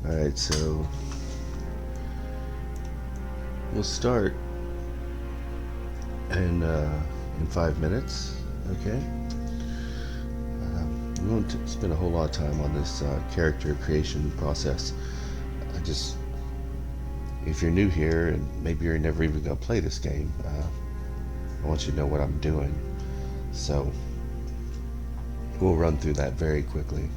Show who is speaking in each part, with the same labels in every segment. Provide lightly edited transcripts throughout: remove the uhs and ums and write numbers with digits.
Speaker 1: Alright, so we'll start in 5 minutes, okay? We won't spend a whole lot of time on this character creation process. If you're new here and maybe you're never even going to play this game, I want you to know what I'm doing. So we'll run through that very quickly.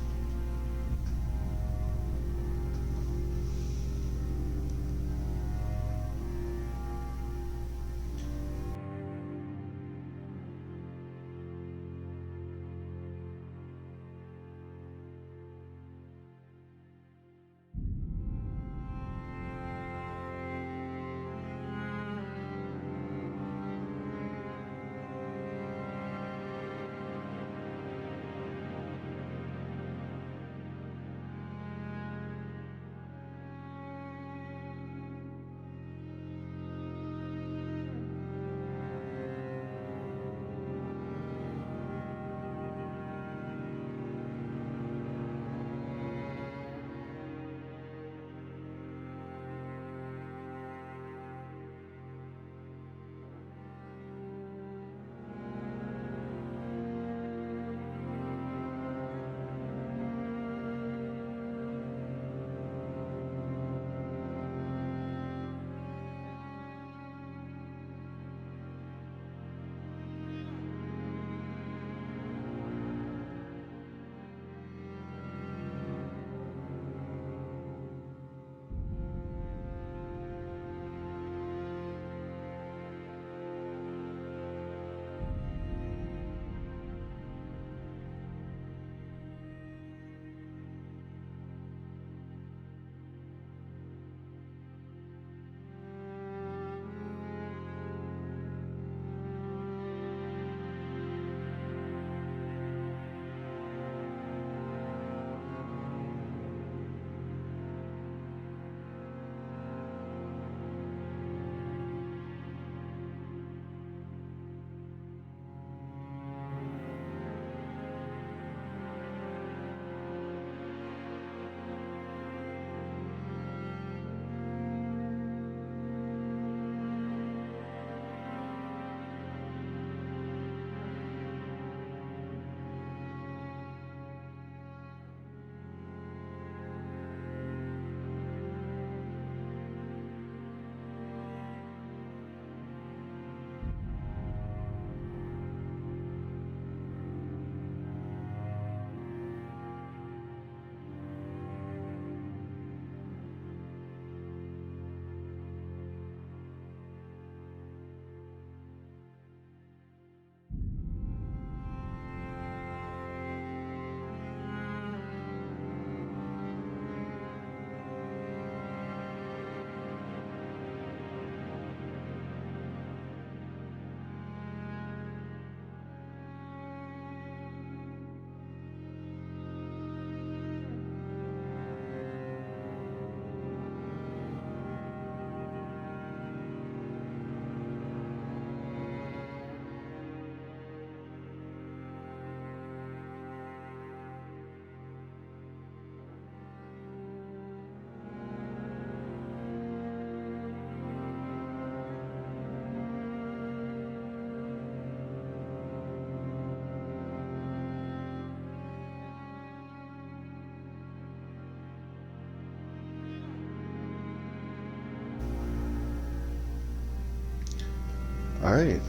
Speaker 1: Alright,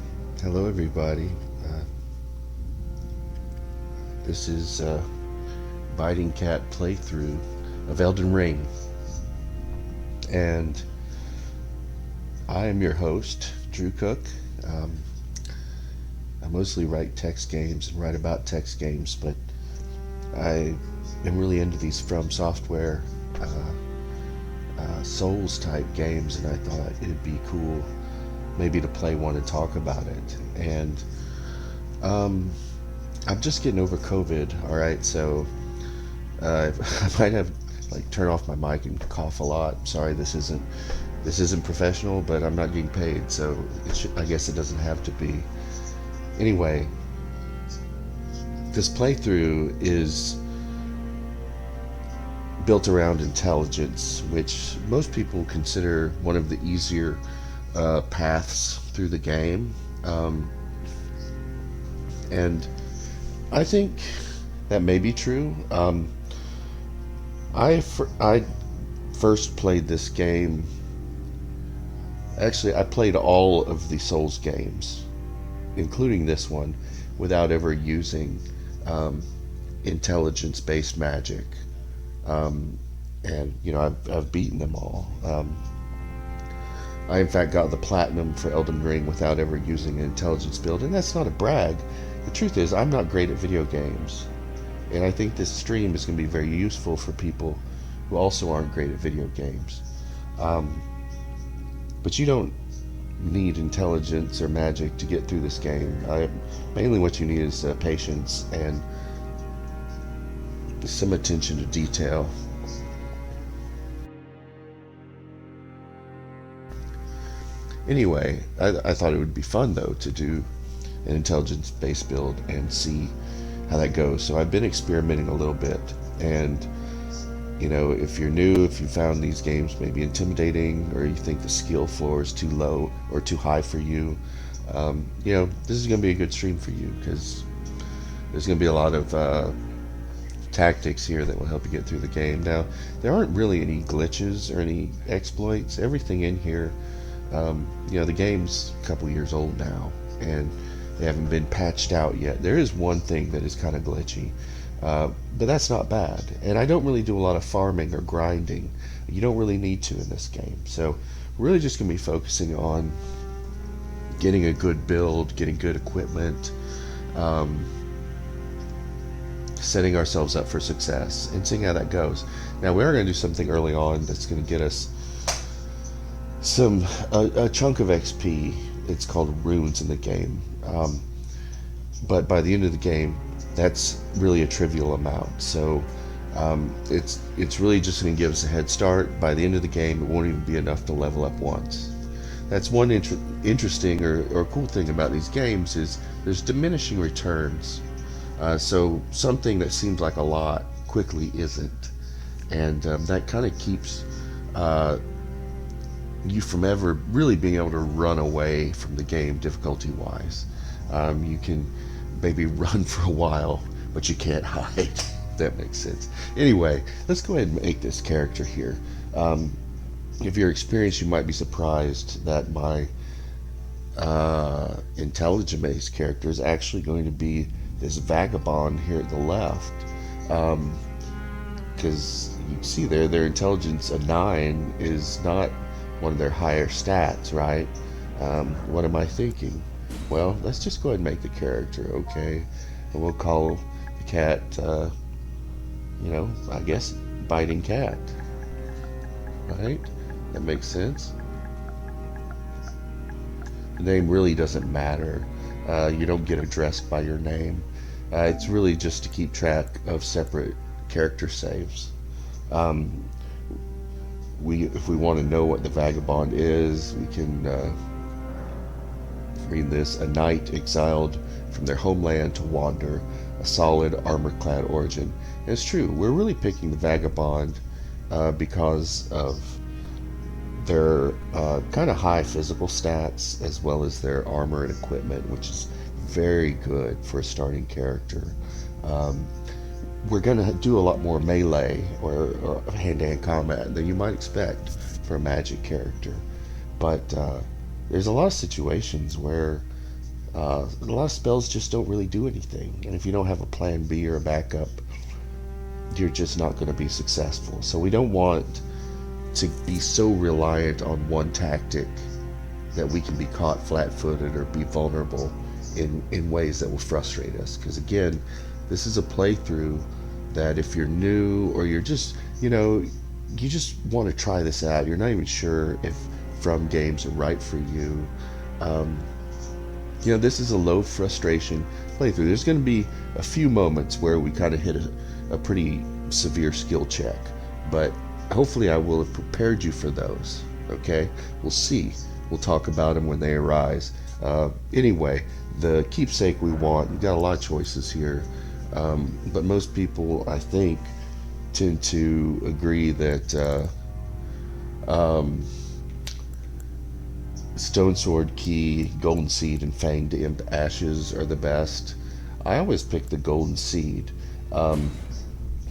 Speaker 1: hello everybody. This is Biting Cat playthrough of Elden Ring. And I am your host, Drew Cook. I mostly write text games and write about text games, but I am really into these From Software Souls type games, and I thought it'd be cool maybe to play one and talk about it. And I'm just getting over COVID, alright, so I might have turn off my mic and cough a lot. Sorry, this isn't professional, but I'm not getting paid, so I guess it doesn't have to be. Anyway, this playthrough is built around intelligence, which most people consider one of the easier paths through the game. And I think that may be true. I first played this game. Actually, I played all of the Souls games, including this one, without ever using intelligence-based magic. And you know, I've beaten them all. I in fact got the platinum for Elden Ring without ever using an intelligence build, and that's not a brag. The truth is, I'm not great at video games, and I think this stream is going to be very useful for people who also aren't great at video games. But you don't need intelligence or magic to get through this game. Mainly what you need is patience and some attention to detail. Anyway, I thought it would be fun though to do an intelligence-based build and see how that goes. So I've been experimenting a little bit, and you know, if you're new, if you found these games maybe intimidating, or you think the skill floor is too low or too high for you, you know, this is going to be a good stream for you, because there's going to be a lot of tactics here that will help you get through the game. Now, there aren't really any glitches or any exploits. Everything in here, you know, the game's a couple years old now, and they haven't been patched out yet. There is one thing that is kind of glitchy, but that's not bad. And I don't really do a lot of farming or grinding. You don't really need to in this game. So we're really just going to be focusing on getting a good build, getting good equipment, setting ourselves up for success, and seeing how that goes. Now, we are going to do something early on that's going to get us a chunk of XP. It's called runes in the game, but by the end of the game, that's really a trivial amount. So it's really just going to give us a head start. By the end of the game, it won't even be enough to level up once. That's one interesting or cool thing about these games, is there's diminishing returns. So something that seems like a lot quickly isn't, and that kind of keeps you from ever really being able to run away from the game difficulty wise. You can maybe run for a while, but you can't hide. If that makes sense. Anyway, let's go ahead and make this character here. If you're experienced, you might be surprised that my intelligence-based character is actually going to be this vagabond here at the left, because you can see there, their intelligence a 9 is not one of their higher stats, right? What am I thinking? Well, let's just go ahead and make the character, okay? And we'll call the cat, you know, I guess, Biting Cat. Right? That makes sense. The name really doesn't matter. You don't get addressed by your name. It's really just to keep track of separate character saves. If we want to know what the vagabond is, we can read this: a knight exiled from their homeland to wander, a solid armor-clad origin. And it's true, we're really picking the vagabond because of their kind of high physical stats, as well as their armor and equipment, which is very good for a starting character. We're going to do a lot more melee or hand-to-hand combat than you might expect for a magic character, but there's a lot of situations where a lot of spells just don't really do anything, and if you don't have a plan B or a backup, you're just not going to be successful. So we don't want to be so reliant on one tactic that we can be caught flat-footed or be vulnerable in ways that will frustrate us, because again, this is a playthrough that if you're new, or you're just, you know, you just want to try this out, you're not even sure if From games are right for you, you know, this is a low frustration playthrough. There's going to be a few moments where we kind of hit a pretty severe skill check, but hopefully I will have prepared you for those. Okay, we'll see. We'll talk about them when they arise. Anyway, the keepsake we want, you've got a lot of choices here, but most people, I think, tend to agree that um, Stone Sword Key, Golden Seed, and Fanged Imp Ashes are the best. I always pick the Golden Seed. Um,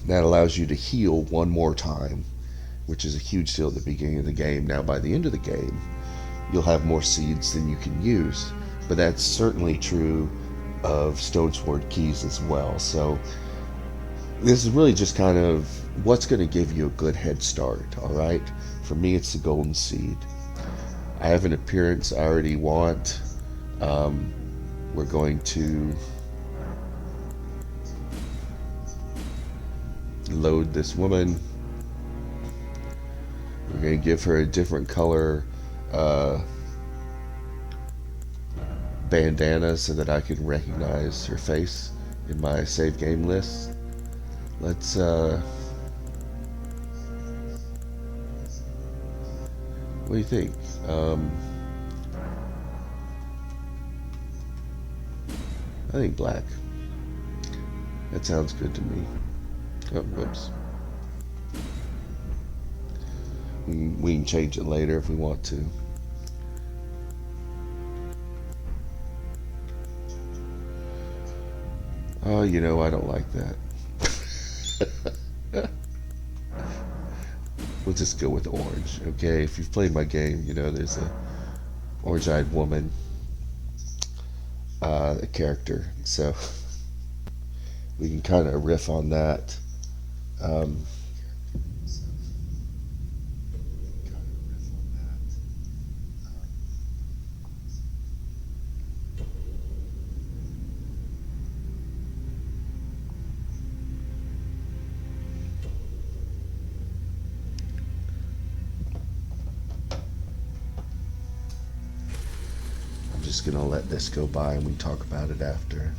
Speaker 1: that allows you to heal one more time, which is a huge deal at the beginning of the game. Now, by the end of the game, you'll have more seeds than you can use, but that's certainly true of Stone Sword Keys as well. So, this is really just kind of what's going to give you a good head start, all right? For me, it's the Golden Seed. I have an appearance I already want. Um, we're going to load this woman. We're going to give her a different color uh, bandana so that I can recognize her face in my save game list. Let's what do you think? Um, I think black. That sounds good to me. Oh, whoops. We can change it later if we want to. Oh, you know, I don't like that. We'll just go with orange, okay? If you've played my game, you know there's a orange-eyed woman a character, so we can kind of riff on that. Um, I'm just gonna let this go by and we talk about it after.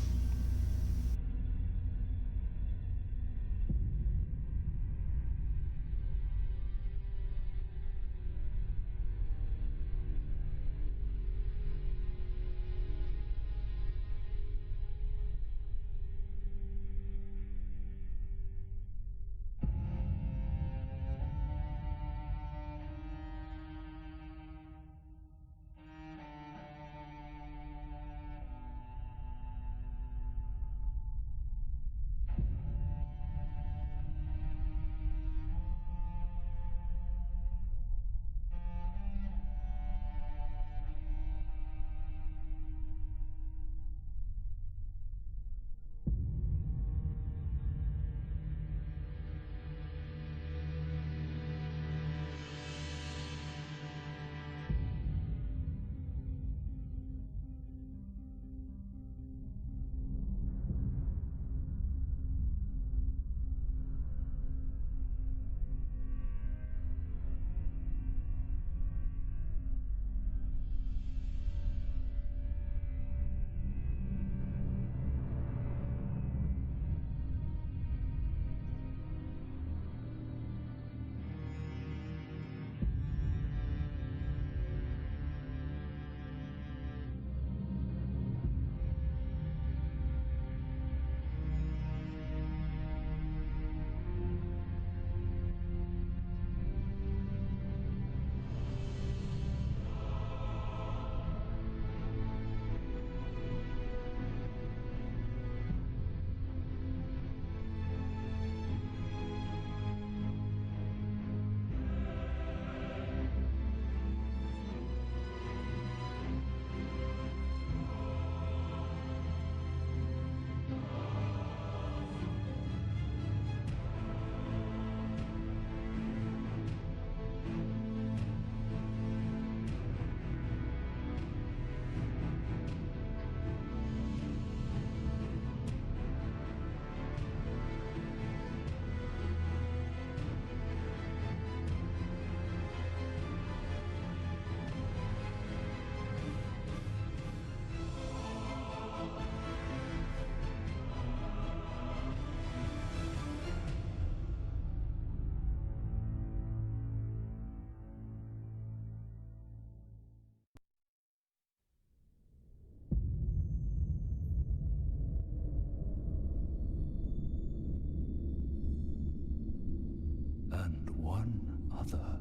Speaker 2: one other,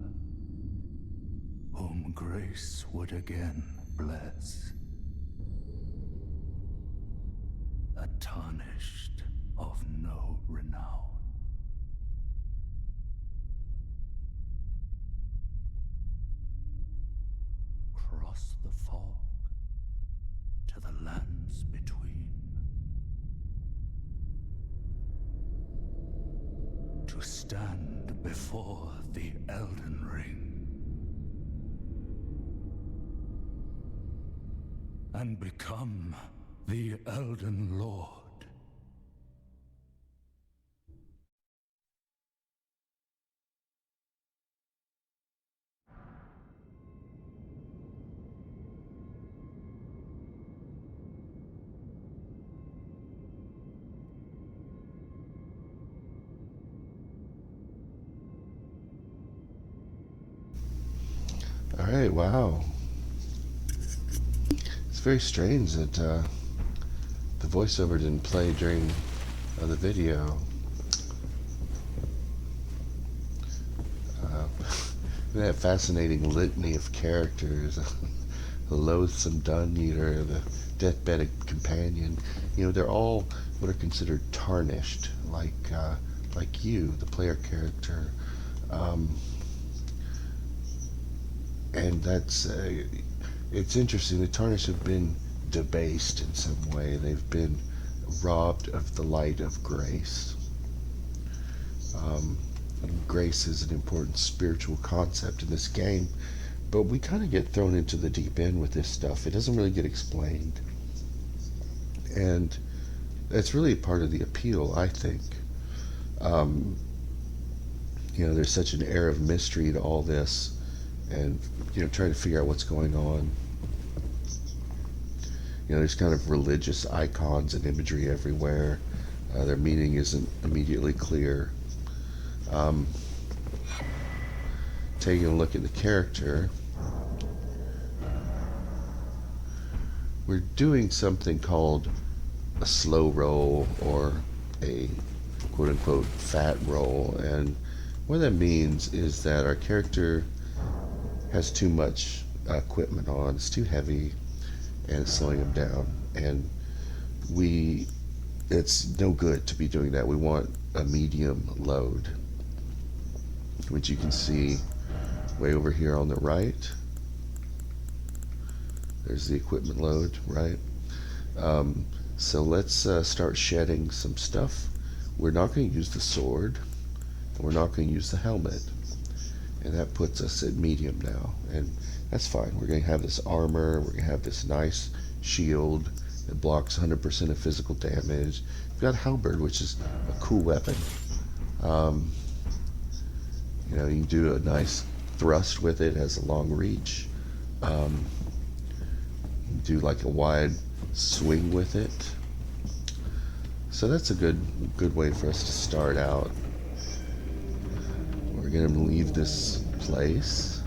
Speaker 2: whom grace would again bless. A tarnished of no renown. Cross the fog to the lands between, to stand before the Elden Ring and become the Elden Lord.
Speaker 1: All right, wow. It's very strange that the voiceover didn't play during the video. That fascinating litany of characters. The loathsome dung eater, the deathbed companion. You know, they're all what are considered tarnished, like you, the player character. And that's it's interesting. The tarnished have been debased in some way. They've been robbed of the light of grace. And grace is an important spiritual concept in this game, but we kind of get thrown into the deep end with this stuff. It doesn't really get explained, and that's really part of the appeal, I think. You know, there's such an air of mystery to all this, and you know, trying to figure out what's going on. You know, there's kind of religious icons and imagery everywhere. Their meaning isn't immediately clear. Taking a look at the character, we're doing something called a slow roll or a quote-unquote fat roll, and what that means is that our character has too much equipment on, it's too heavy, and it's slowing him down, and it's no good to be doing that. We want a medium load, which you can see way over here on the right. There's the equipment load, right? So let's start shedding some stuff. We're not going to use the sword, and we're not going to use the helmet, and that puts us at medium now, and that's fine. We're going to have this armor, we're going to have this nice shield that blocks 100% of physical damage. We've got halberd, which is a cool weapon. You know, you can do a nice thrust with it, it has a long reach. You can do like a wide swing with it. So that's a good way for us to start out. We're going to leave this place.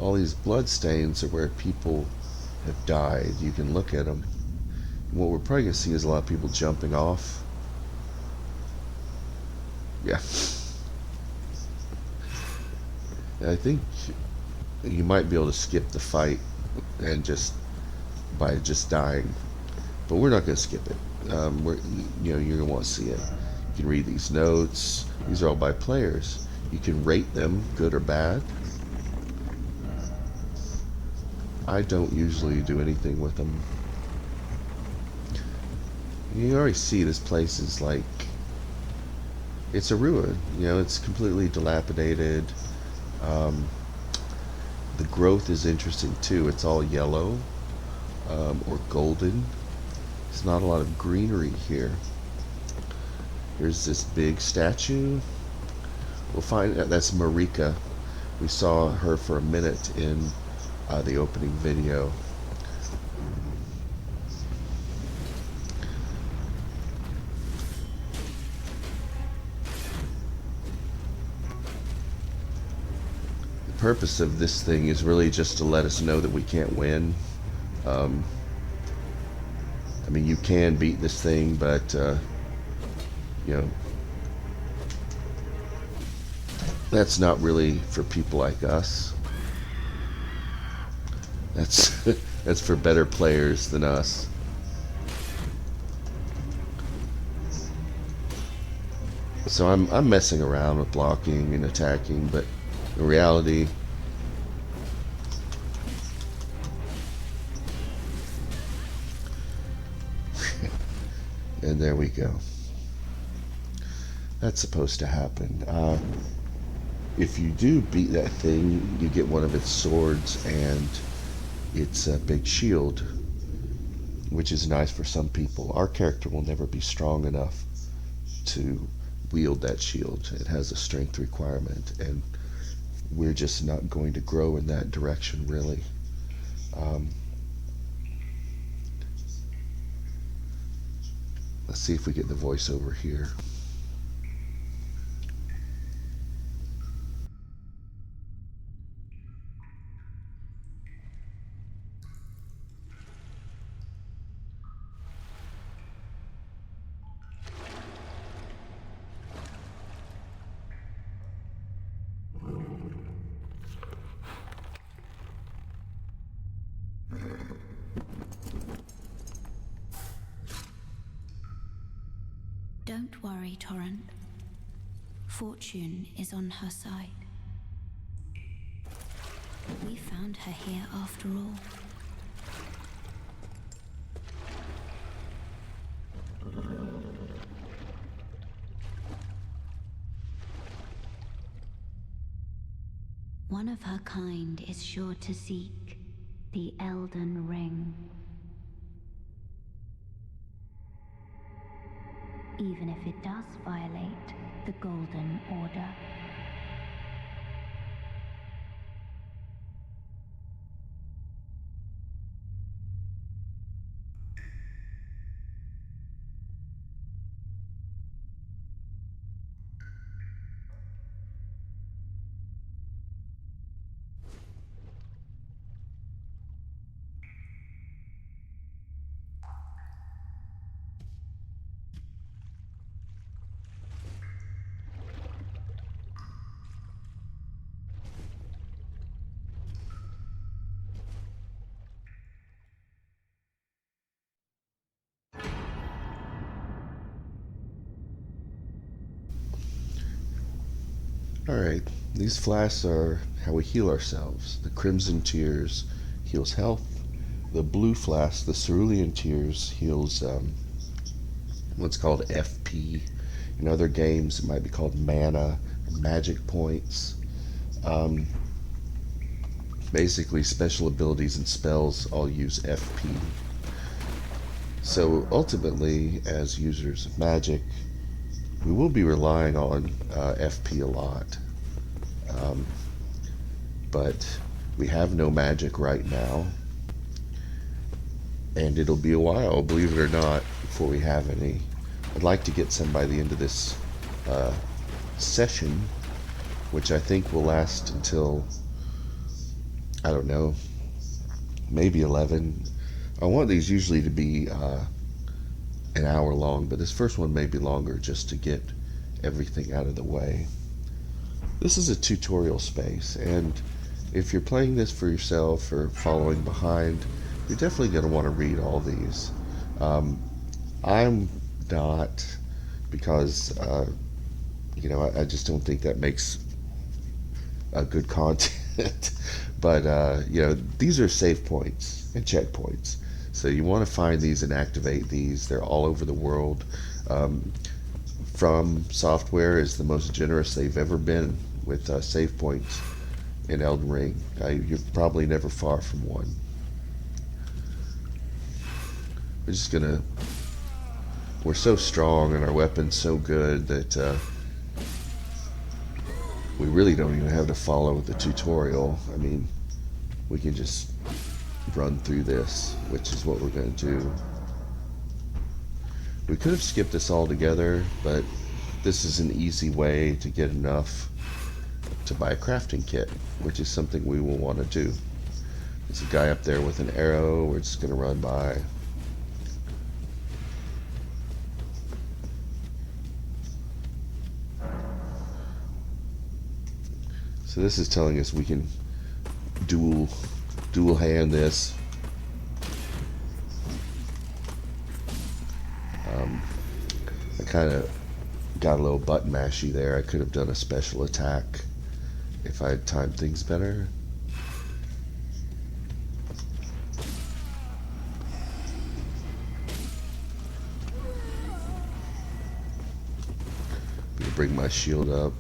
Speaker 1: All these blood stains are where people have died. You can look at them. And what we're probably going to see is a lot of people jumping off. Yeah. I think you might be able to skip the fight and by just dying, but we're not going to skip it. You're going to want to see it. You can read these notes. These are all by players. You can rate them, good or bad. I don't usually do anything with them. You already see this place is like, it's a ruin. You know, it's completely dilapidated. The growth is interesting too. It's all yellow or golden. There's not a lot of greenery here. Here's this big statue. We'll find that's Marika. We saw her for a minute in the opening video. The purpose of this thing is really just to let us know that we can't win. I mean, you can beat this thing, but you know, That's not really for people like us. That's that's for better players than us. So I'm messing around with blocking and attacking, but in reality, and there we go. That's supposed to happen. If you do beat that thing, you get one of its swords and its big shield, which is nice for some people. Our character will never be strong enough to wield that shield. It has a strength requirement, and we're just not going to grow in that direction, really. Let's see if we get the voiceover here.
Speaker 3: Don't worry, Torrent. Fortune is on her side. We found her here after all. One of her kind is sure to seek the Elden Ring. Even if it does violate the Golden Order.
Speaker 1: Alright, these flasks are how we heal ourselves. The Crimson Tears heals health. The blue flask, the Cerulean Tears, heals what's called FP. In other games, it might be called mana, magic points. Basically, special abilities and spells all use FP. So ultimately, as users of magic, we will be relying on FP a lot. But we have no magic right now. And it'll be a while, believe it or not, before we have any. I'd like to get some by the end of this session, which I think will last until, I don't know, maybe 11. I want these usually to be an hour long, but this first one may be longer just to get everything out of the way. This is a tutorial space, and if you're playing this for yourself or following behind, you're definitely going to want to read all these. I'm not, because I just don't think that makes a good content. But these are save points and checkpoints, so you want to find these and activate these. They're all over the world. From Software is the most generous they've ever been with save points in Elden Ring. You're probably never far from one. We're so strong and our weapon's so good that we really don't even have to follow the tutorial. I mean, we can just run through this, which is what we're going to do. We could have skipped this all together, but this is an easy way to get enough to buy a crafting kit, which is something we will want to do. There's a guy up there with an arrow. We're just going to run by. So this is telling us we can dual hand this. I kind of got a little button mashy there. I could have done a special attack if I had timed things better. Bring my shield up.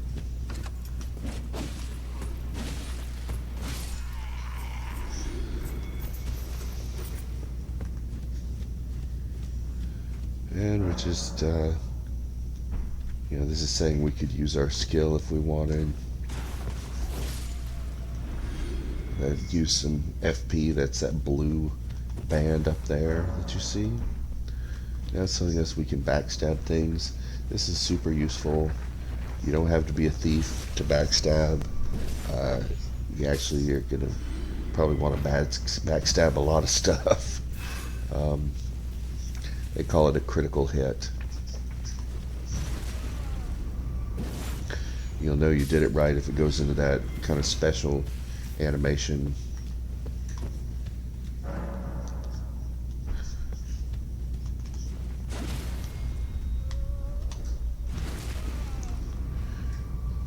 Speaker 1: And we're just, you know, this is saying we could use our skill if we wanted. Use some FP, that's that blue band up there that you see. That's telling us we can backstab things. This is super useful. You don't have to be a thief to backstab. You're gonna probably want to backstab a lot of stuff. They call it a critical hit. You'll know you did it right if it goes into that kind of special animation.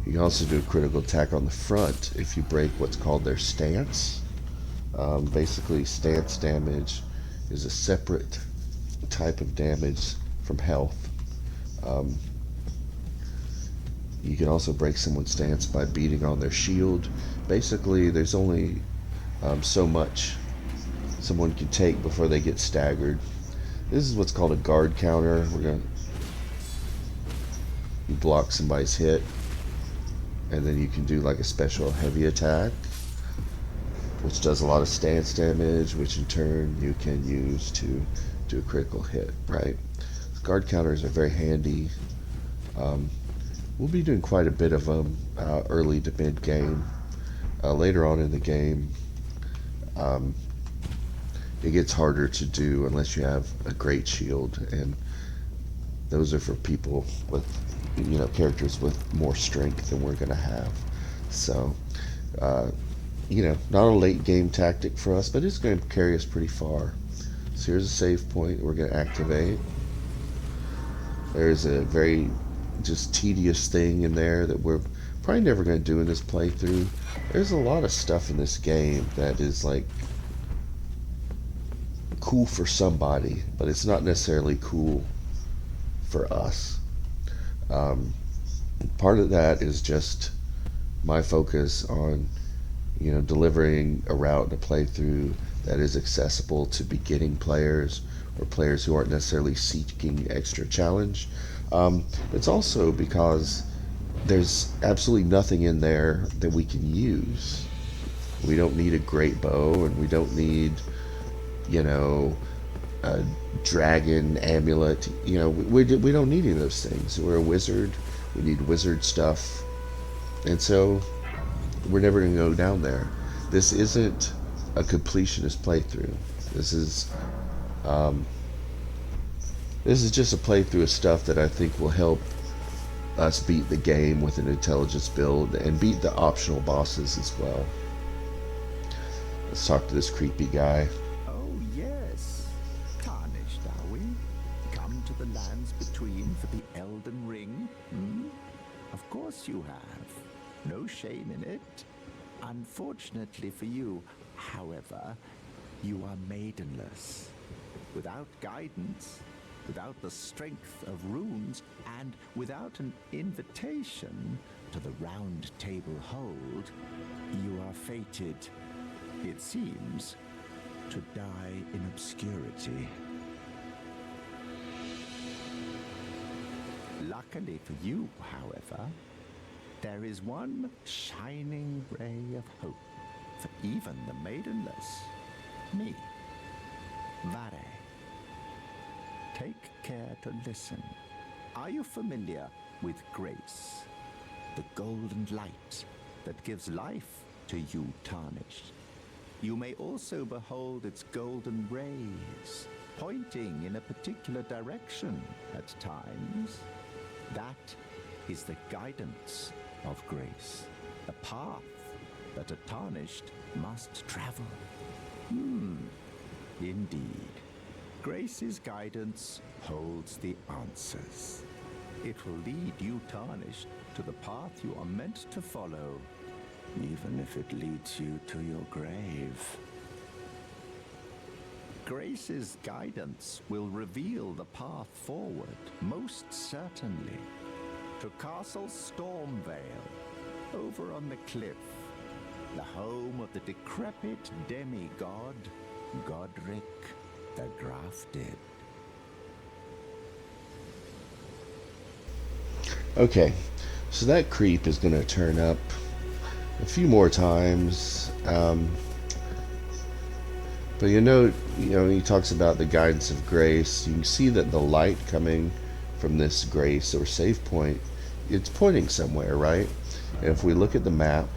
Speaker 1: You can also do a critical attack on the front if you break what's called their stance. Basically, stance damage is a separate type of damage from health. You can also break someone's stance by beating on their shield. Basically, there's only so much someone can take before they get staggered. This is what's called a guard counter. You block somebody's hit, and then you can do like a special heavy attack, which does a lot of stance damage, which in turn you can use to do a critical hit, right? Guard counters are very handy. We'll be doing quite a bit of them early to mid game. Later on in the game, it gets harder to do unless you have a great shield, and those are for people with, you know, characters with more strength than we're going to have. So, you know, not a late game tactic for us, but it's going to carry us pretty far. So here's a save point we're going to activate. There's a very just tedious thing in there that we're probably never going to do in this playthrough. There's a lot of stuff in this game that is like cool for somebody, but it's not necessarily cool for us. Part of that is just my focus on, you know, delivering a route and a playthrough that is accessible to beginning players or players who aren't necessarily seeking extra challenge. It's also because there's absolutely nothing in there that we can use. We don't need a great bow, and we don't need, you know, a dragon amulet. You know, we don't need any of those things. We're a wizard. We need wizard stuff, and so we're never going to go down there. This isn't a completionist playthrough. This is just a playthrough of stuff that I think will help us beat the game with an intelligence build and beat the optional bosses as well. Let's talk to this creepy guy.
Speaker 4: Oh, yes. Tarnished, are we? Come to the lands between for the Elden Ring? Hmm? Of course you have. No shame in it. Unfortunately for you, however, you are maidenless. Without guidance, without the strength of runes, and without an invitation to the Round Table Hold, you are fated, it seems, to die in obscurity. Luckily for you, however, there is one shining ray of hope for even the maidenless. Me, Vare. Take care to listen. Are you familiar with grace? The golden light that gives life to you tarnished. You may also behold its golden rays, pointing in a particular direction at times. That is the guidance of grace. The path that a tarnished must travel. Indeed. Grace's guidance holds the answers. It will lead you, tarnished, to the path you are meant to follow, even if it leads you to your grave. Grace's guidance will reveal the path forward, most certainly, to Castle Stormvale, over on the cliff, the home of the decrepit demigod, Godric the Grafted.
Speaker 1: Okay, so that creep is going to turn up a few more times. But he talks about the guidance of grace. You can see that the light coming from this grace or save point, it's pointing somewhere, right? And if we look at the map,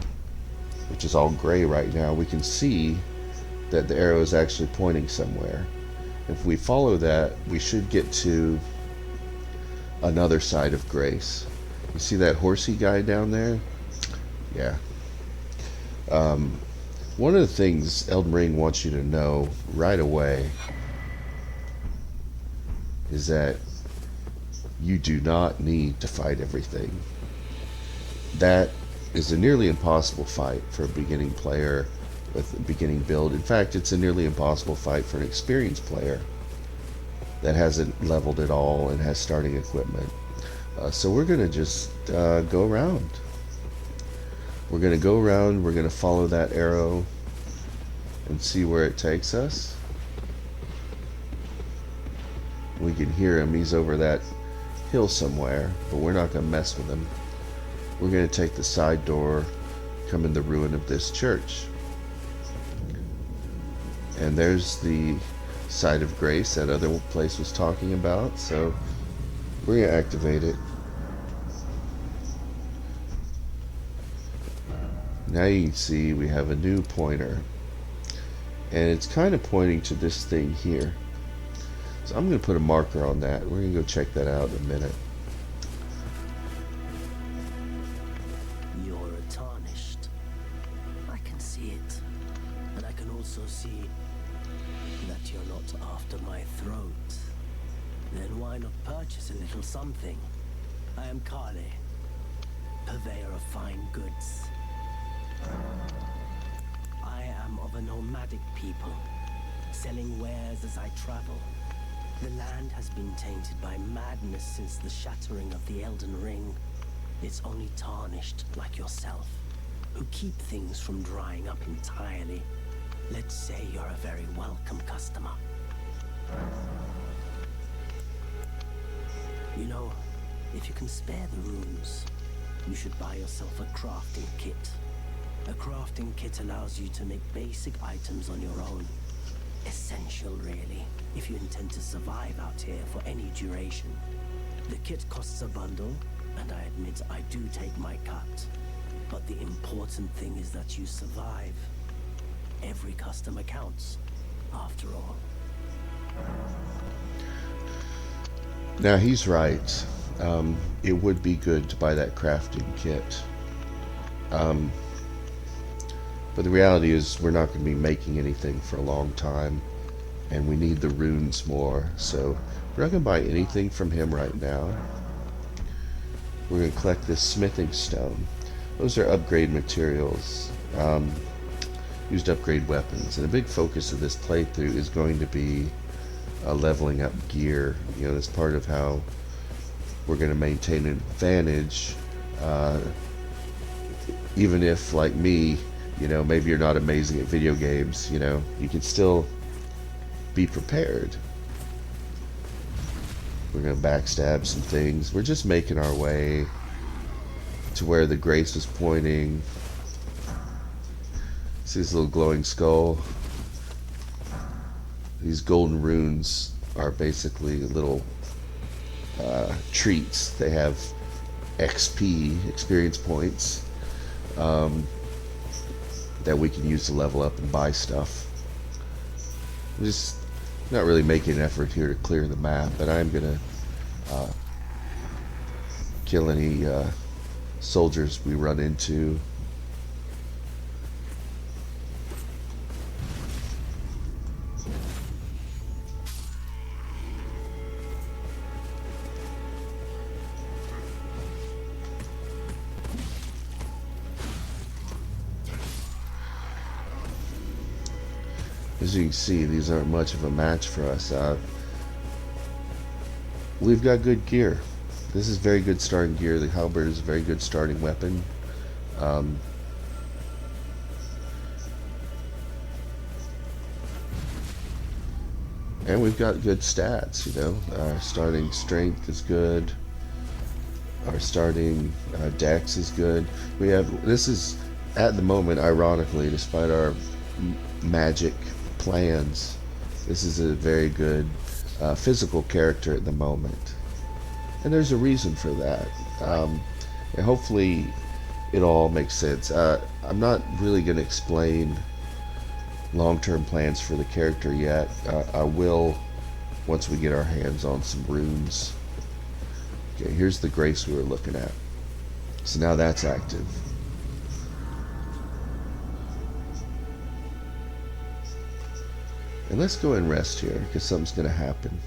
Speaker 1: which is all gray right now, we can see that the arrow is actually pointing somewhere. If we follow that, we should get to another side of grace. You see that horsey guy down there? Yeah. One of the things Elden Ring wants you to know right away is that you do not need to fight everything. That is a nearly impossible fight for a beginning player with a beginning build. In fact, it's a nearly impossible fight for an experienced player that hasn't leveled at all and has starting equipment. So we're going to just go around. We're going to go around, we're going to follow that arrow and see where it takes us. We can hear him, he's over that hill somewhere, but we're not going to mess with him. We're going to take the side door, come in the ruin of this church. And there's the site of grace that other place was talking about, so we're going to activate it. Now you can see we have a new pointer, and it's kind of pointing to this thing here. So I'm going to put a marker on that. We're going to go check that out in a minute.
Speaker 5: You're tarnished. I can see it. And I can also see that you're not after my throat. Then why not purchase a little something? I am Kale, purveyor of fine goods. I am of a nomadic people, selling wares as I travel. The land has been tainted by madness since the shattering of the Elden Ring. It's only tarnished like yourself, who keep things from drying up entirely. Let's say you're a very welcome customer. You know, if you can spare the runes, you should buy yourself a crafting kit. A crafting kit allows you to make basic items on your own. Essential, really, if you intend to survive out here for any duration. The kit costs a bundle, and I admit I do take my cut. But the important thing is that you survive. Every customer counts, after all.
Speaker 1: Now he's right. It would be good to buy that crafting kit. But the reality is we're not going to be making anything for a long time, and we need the runes more, so we're not going to buy anything from him right now. We're going to collect this smithing stone. Those are upgrade materials, used to upgrade weapons, and a big focus of this playthrough is going to be leveling up gear. You know, that's part of how we're going to maintain an advantage, even if, like me, you know, maybe you're not amazing at video games, you know, you can still be prepared. We're going to backstab some things. We're just making our way to where the grace is pointing. See this little glowing skull? These golden runes are basically little treats. They have XP, experience points, that we can use to level up and buy stuff. I'm just not really making an effort here to clear the map, but I'm gonna kill any soldiers we run into. as you can see, these aren't much of a match for us. We've got good gear. This is very good starting gear. The halberd is a very good starting weapon. And we've got good stats, you know. Our starting strength is good. Our starting dex is good. We have, this is, at the moment, ironically, despite our magic plans, this is a very good physical character at the moment. And there's a reason for that. And hopefully it all makes sense. I'm not really going to explain long-term plans for the character yet. I will once we get our hands on some runes. Okay, here's the grace we were looking at. So now that's active. And let's go and rest here, because something's going to happen.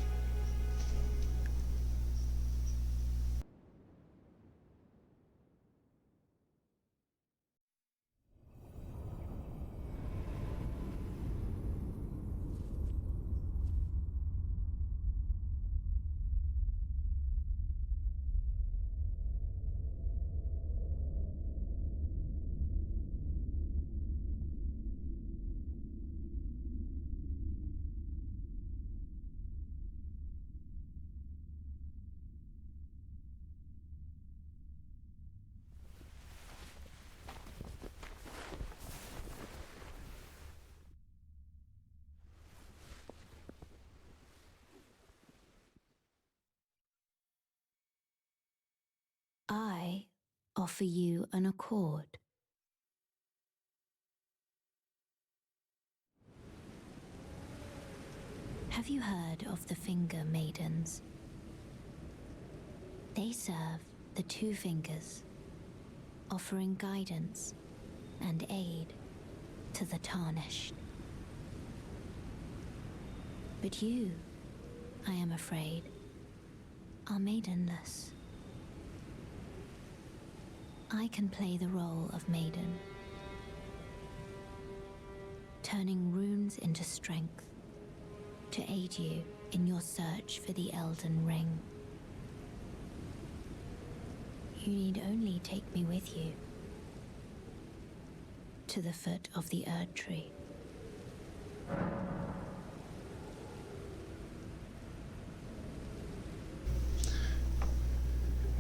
Speaker 3: I offer you an accord. Have you heard of the Finger Maidens? They serve the Two Fingers, offering guidance and aid to the tarnished. But you, I am afraid, are maidenless. I can play the role of maiden, turning runes into strength to aid you in your search for the Elden Ring. You need only take me with you to the foot of the Erdtree.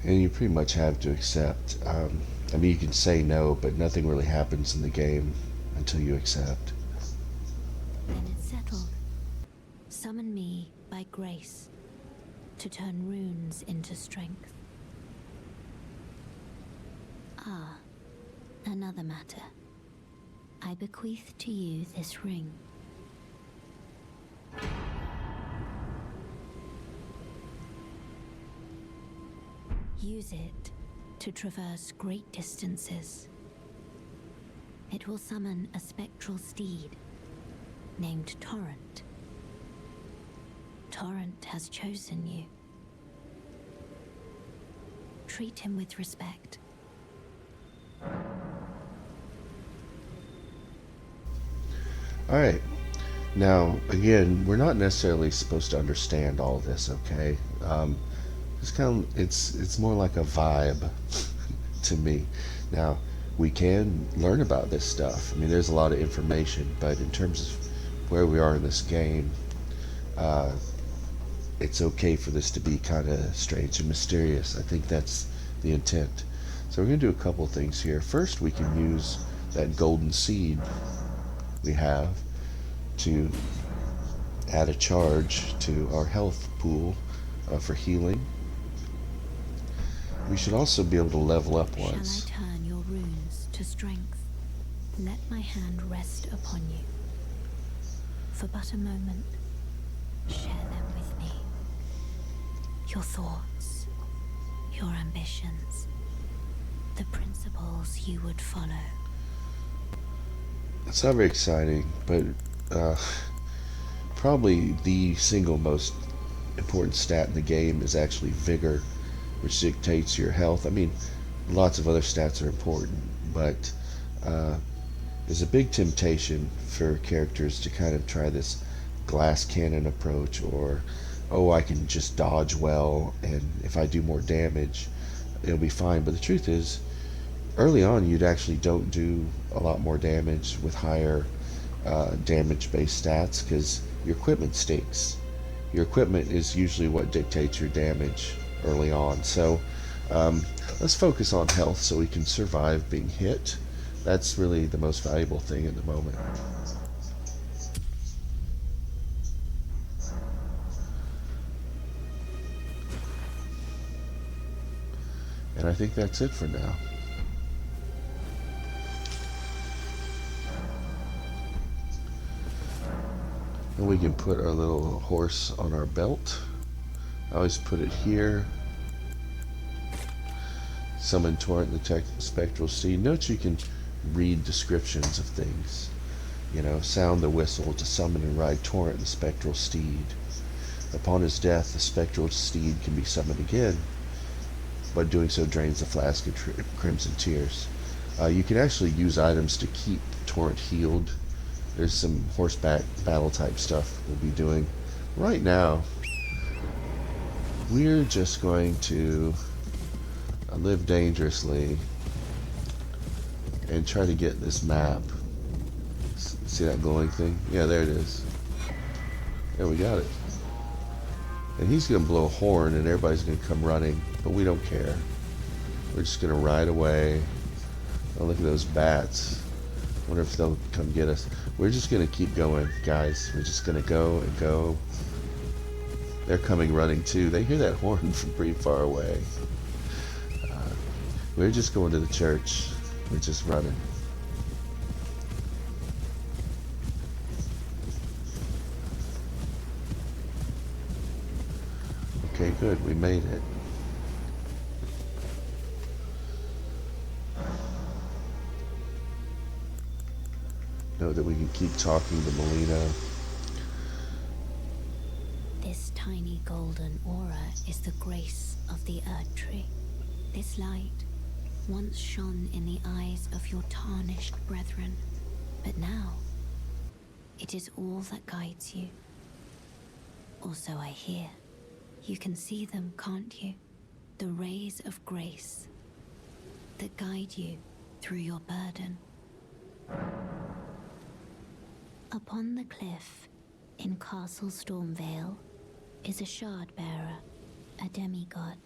Speaker 1: And you pretty much have to accept. I mean, you can say no, but nothing really happens in the game until you accept.
Speaker 3: Then it's settled. Summon me by grace to turn runes into strength. Ah, another matter. I bequeath to you this ring. Use it to traverse great distances. It will summon a spectral steed named Torrent. Torrent has chosen you. Treat him with respect.
Speaker 1: Alright. Now, again, we're not necessarily supposed to understand all this, okay? It's more like a vibe to me. Now, we can learn about this stuff. I mean, there's a lot of information, but in terms of where we are in this game, it's okay for this to be kind of strange and mysterious. I think that's the intent. So we're going to do a couple things here. First, we can use that golden seed we have to add a charge to our health pool for healing. We should also be able to level up once.
Speaker 3: Shall I turn your runes to strength? Let my hand rest upon you. For but a moment, share them with me. Your thoughts, your ambitions, the principles you would follow.
Speaker 1: It's not very exciting, but probably the single most important stat in the game is actually vigor, which dictates your health. I mean, lots of other stats are important, but there's a big temptation for characters to kind of try this glass cannon approach, or oh, I can just dodge well, and if I do more damage it'll be fine. But the truth is, early on you'd actually don't do a lot more damage with higher damage based stats, because your equipment stinks. Your equipment is usually what dictates your damage early on. So let's focus on health so we can survive being hit. That's really the most valuable thing at the moment. And I think that's it for now. And we can put our little horse on our belt. I always put it here. Summon Torrent, detect spectral steed. Note you can read descriptions of things. You know, sound the whistle to summon and ride Torrent, the spectral steed. Upon his death, the spectral steed can be summoned again, but doing so drains the flask of crimson tears. You can actually use items to keep Torrent healed. There's some horseback battle type stuff we'll be doing. Right now, we're just going to live dangerously and try to get this map. See that glowing thing? Yeah, there it is. There, we got it. And he's going to blow a horn and everybody's going to come running, but we don't care. We're just going to ride away. Oh, look at those bats. Wonder if they'll come get us. We're just going to keep going, guys. We're just going to go and go. They're coming running too. They hear that horn from pretty far away. We're just going to the church. We're just running. Okay, good. We made it. Know that we can keep talking to Melina.
Speaker 3: This tiny golden aura is the grace of the Erdtree. This light once shone in the eyes of your tarnished brethren, but now it is all that guides you. Also, I hear. You can see them, can't you? The rays of grace that guide you through your burden. Upon the cliff in Castle Stormvale is a shard bearer, a demigod,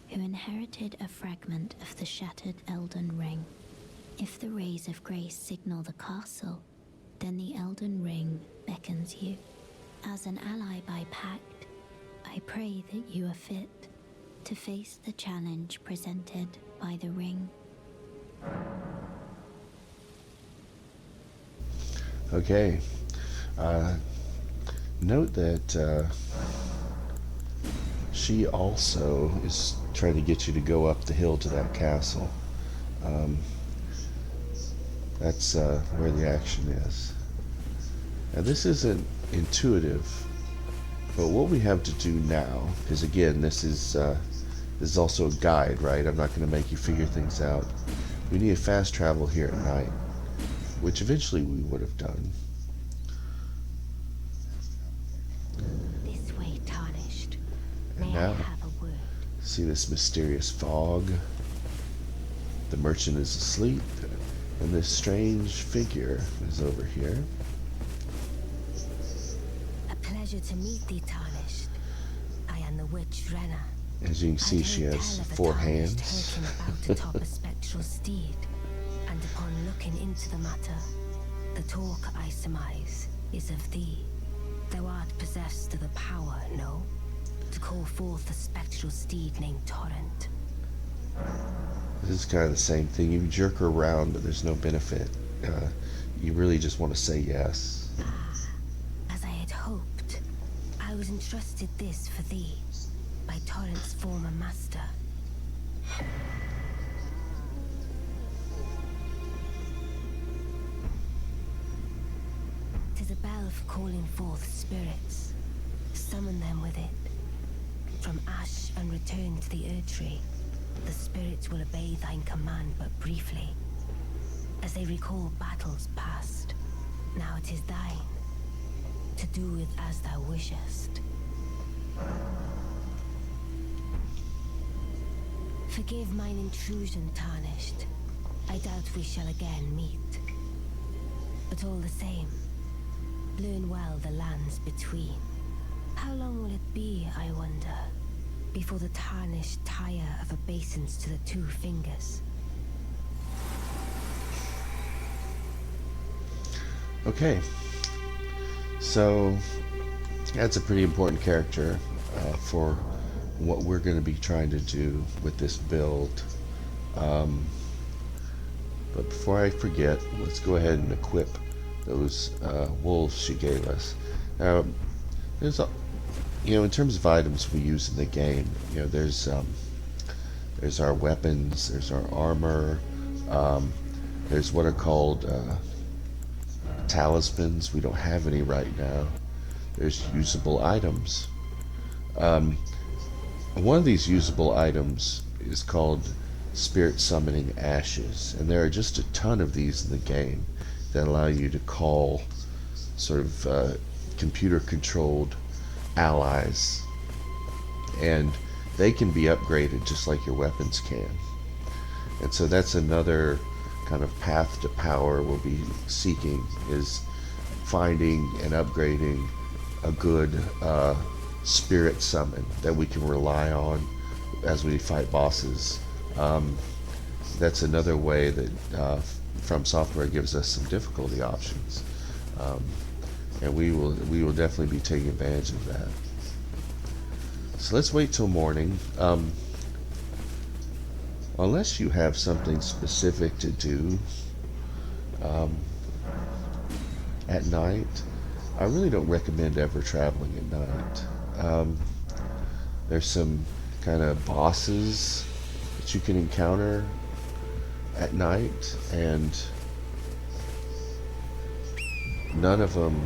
Speaker 3: who inherited a fragment of the shattered Elden Ring. If the rays of grace signal the castle, then the Elden Ring beckons you. As an ally by pact, I pray that you are fit to face the challenge presented by the ring.
Speaker 1: Okay. Note that she also is trying to get you to go up the hill to that castle. That's where the action is. Now this isn't intuitive, but what we have to do now, because again, this is also a guide, right? I'm not going to make you figure things out. We need to fast travel here at night, which eventually we would have done.
Speaker 3: This way, tarnished.
Speaker 1: And
Speaker 3: May I
Speaker 1: now,
Speaker 3: have a word?
Speaker 1: see this mysterious fog? The merchant is asleep, and this strange figure is over here.
Speaker 3: A pleasure to meet thee, tarnished. I am the witch Renna.
Speaker 1: As you can see, she has 4 hands.
Speaker 3: About to top a spectral steed, and upon looking into the matter, the talk I surmise is of thee. Thou art possessed of the power, no? To call forth a spectral steed named Torrent.
Speaker 1: This is kind of the same thing. You jerk her around, but there's no benefit. You really just want to say yes.
Speaker 3: As I had hoped, I was entrusted this for thee by Torrent's former master. Tis a bell for calling forth spirits. Summon them with it. From ash and return to the Erdtree. The spirits will obey thine command but briefly. as they recall battles past. Now it is thine, to do with as thou wishest. Forgive mine intrusion, Tarnished. I doubt we shall again meet. But all the same, learn well the lands between. How long will it be, I wonder, before the Tarnished tire of obeisance to the two fingers?
Speaker 1: Okay, so that's a pretty important character for what we're going to be trying to do with this build. But before I forget, let's go ahead and equip those wolves she gave us. There's a, in terms of items we use in the game, there's our weapons, there's our armor, there's what are called talismans. We don't have any right now. There's usable items. One of these usable items is called Spirit Summoning Ashes, and there are just a ton of these in the game that allow you to call sort of computer-controlled allies, and they can be upgraded just like your weapons can. And so that's another kind of path to power we'll be seeking, is finding and upgrading a good spirit summon that we can rely on as we fight bosses. That's another way that From Software gives us some difficulty options, and we will definitely be taking advantage of that. So let's wait till morning. Unless you have something specific to do at night, I really don't recommend ever traveling at night. There's some kind of bosses that you can encounter at night, and none of them,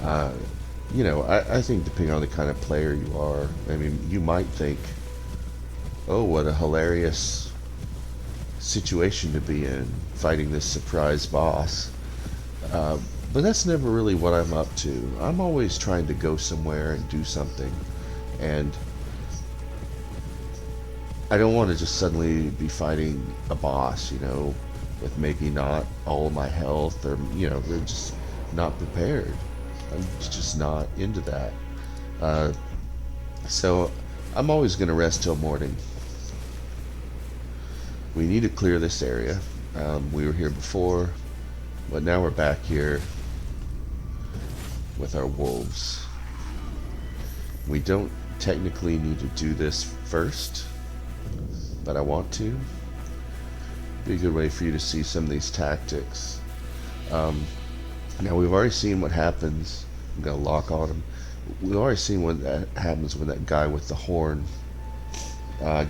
Speaker 1: I think depending on the kind of player you are, I mean, you might think, oh, what a hilarious situation to be in, fighting this surprise boss. But that's never really what I'm up to. I'm always trying to go somewhere and do something, and I don't want to just suddenly be fighting a boss, with maybe not all of my health, or, they're just not prepared. I'm just not into that. So I'm always going to rest till morning. We need to clear this area. We were here before, but now we're back here with our wolves. We don't technically need to do this first, but I want to. Be a good way for you to see some of these tactics. Now we've already seen what happens. I'm gonna lock on him. We've already seen what that happens when that guy with the horn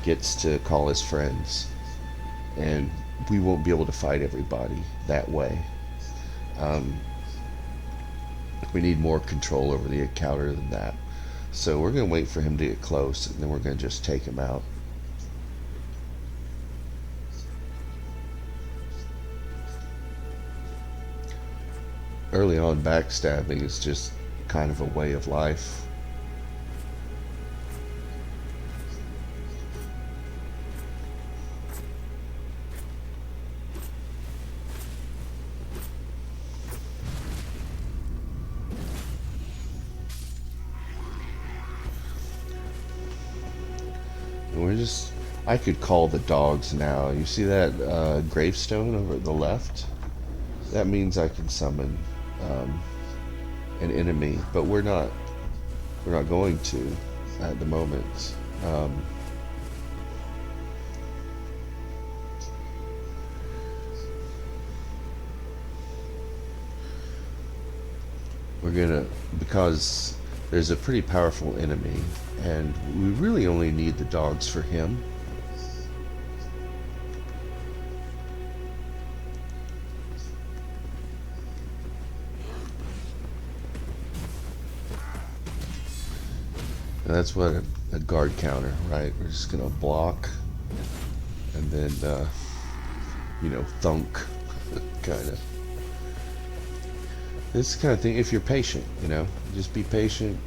Speaker 1: gets to call his friends, and we won't be able to fight everybody that way. We need more control over the encounter than that. So we're going to wait for him to get close, and then we're going to just take him out. Early on, backstabbing is just kind of a way of life. I could call the dogs now. You see that gravestone over at the left? That means I can summon an enemy, but we're not going to at the moment. We're gonna, because there's a pretty powerful enemy, and we really only need the dogs for him. And that's what a guard counter, right? We're just gonna block, and then you know, thunk, kind of. This kind of thing, if you're patient, you know, just be patient.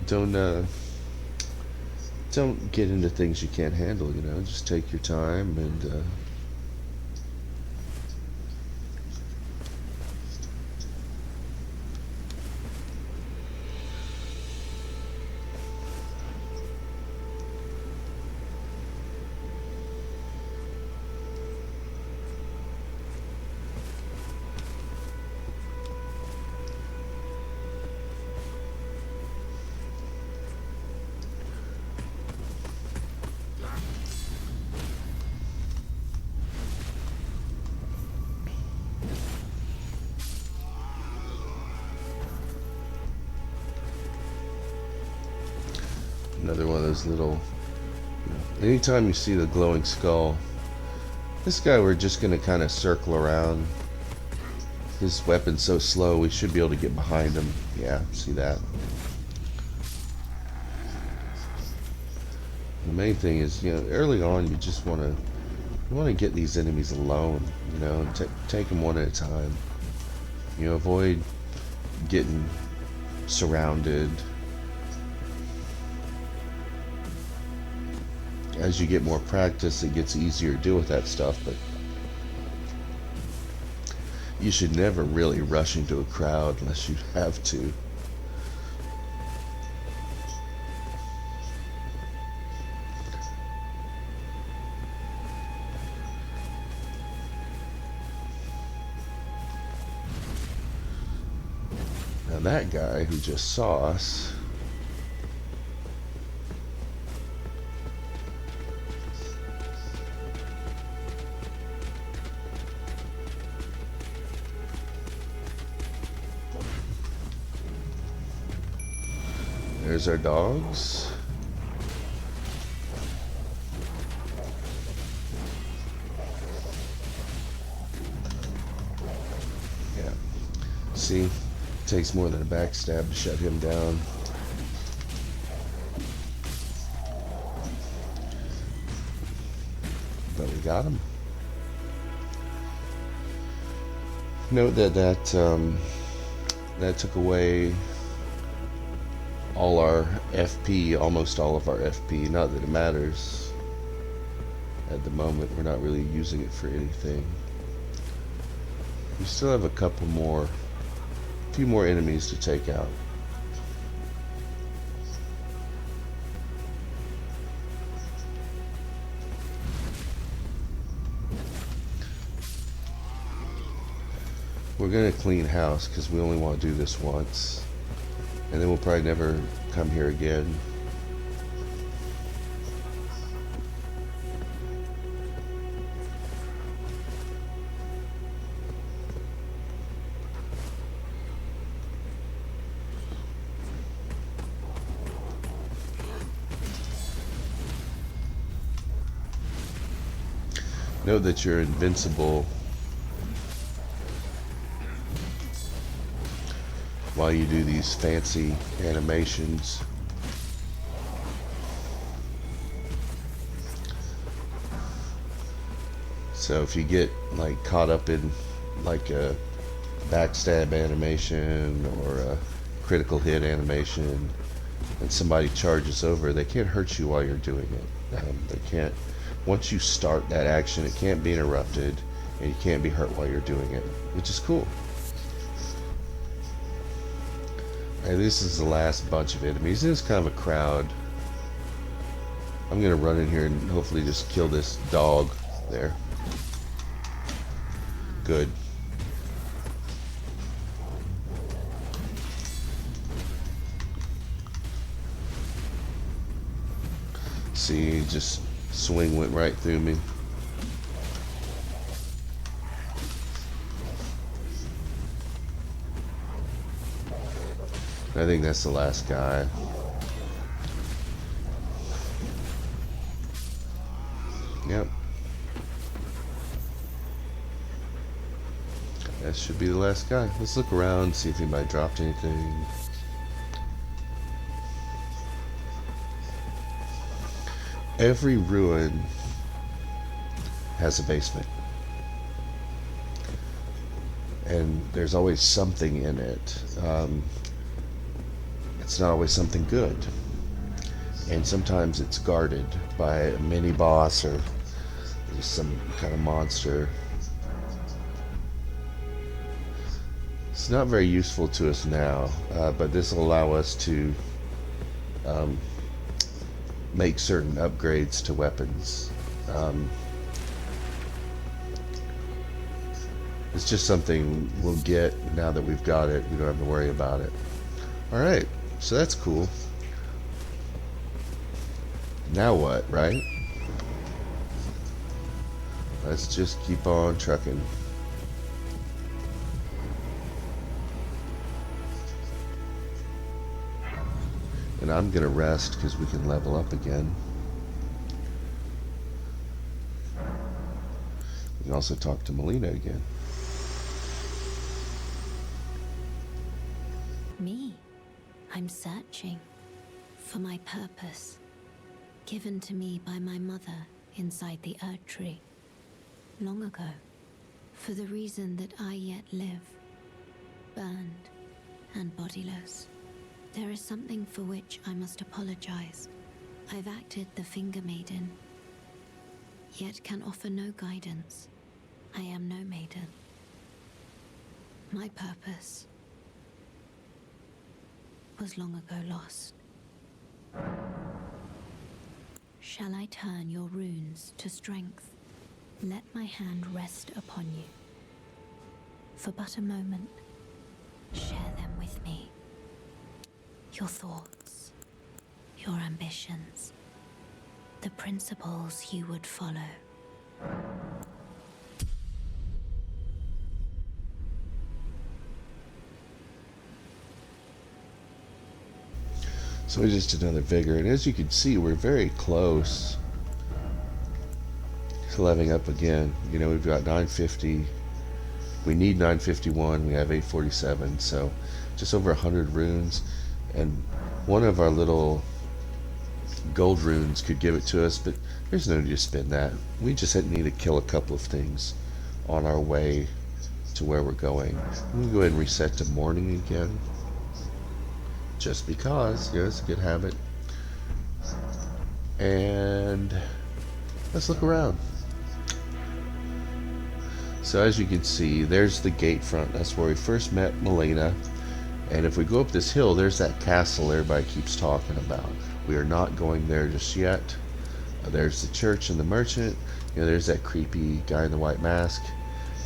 Speaker 1: Don't get into things you can't handle, you know, just take your time and another one of those little, you know, anytime you see the glowing skull, this guy we're just gonna kind of circle around. His weapon's so slow, we should be able to get behind him. Yeah, see that? The main thing is, you know, early on you just want to get these enemies alone, you know, and take them one at a time. You know, avoid getting surrounded. As you get more practice, it gets easier to deal with that stuff, but you should never really rush into a crowd unless you have to. Now that guy who just saw us, there's our dogs. Yeah. See, it takes more than a backstab to shut him down. But we got him. Note that took away all our FP, almost all of our FP. Not that it matters. At the moment, we're not really using it for anything. We still have a few more enemies to take out. We're gonna clean house because we only want to do this once. And then we'll probably never come here again. Know that you're invincible while you do these fancy animations. So if you get like caught up in like a backstab animation or a critical hit animation and somebody charges over, they can't hurt you while you're doing it. They can't, once you start that action, it can't be interrupted and you can't be hurt while you're doing it, which is cool. And this is the last bunch of enemies. It's kind of a crowd. I'm gonna run in here and hopefully just kill this dog there. Good. See, just swing went right through me. I think that's the last guy. Yep. That should be the last guy. Let's look around, see if anybody dropped anything. Every ruin has a basement. and there's always something in it. It's not always something good, and sometimes it's guarded by a mini boss or just some kind of monster. It's not very useful to us now, but this will allow us to make certain upgrades to weapons. It's just something we'll get now that we've got it. We don't have to worry about it. Alright, so that's cool. Now what, right? Let's just keep on trucking. And I'm gonna rest because we can level up again. We can also talk to Melina again.
Speaker 3: Me? I'm searching for my purpose, given to me by my mother inside the Erdtree long ago, for the reason that I yet live, burned and bodiless. There is something for which I must apologize. I've acted the Finger Maiden, yet can offer no guidance. I am no maiden. My purpose was long ago lost. Shall I turn your runes to strength? Let my hand rest upon you. For but a moment, share them with me. Your thoughts, your ambitions, the principles you would follow.
Speaker 1: So just another vigor, and as you can see, we're very close to leveling up again. You know, we've got 950. We need 951. We have 847, so just over 100 runes. And one of our little gold runes could give it to us, but there's no need to spend that. We just need to kill a couple of things on our way to where we're going. I'm going to go ahead and reset to morning again. Just because, you know, it's a good habit. And let's look around. So as you can see, there's the gate front. That's where we first met Melina. And if we go up this hill, there's that castle everybody keeps talking about. We are not going there just yet. There's the church and the merchant. You know, there's that creepy guy in the white mask.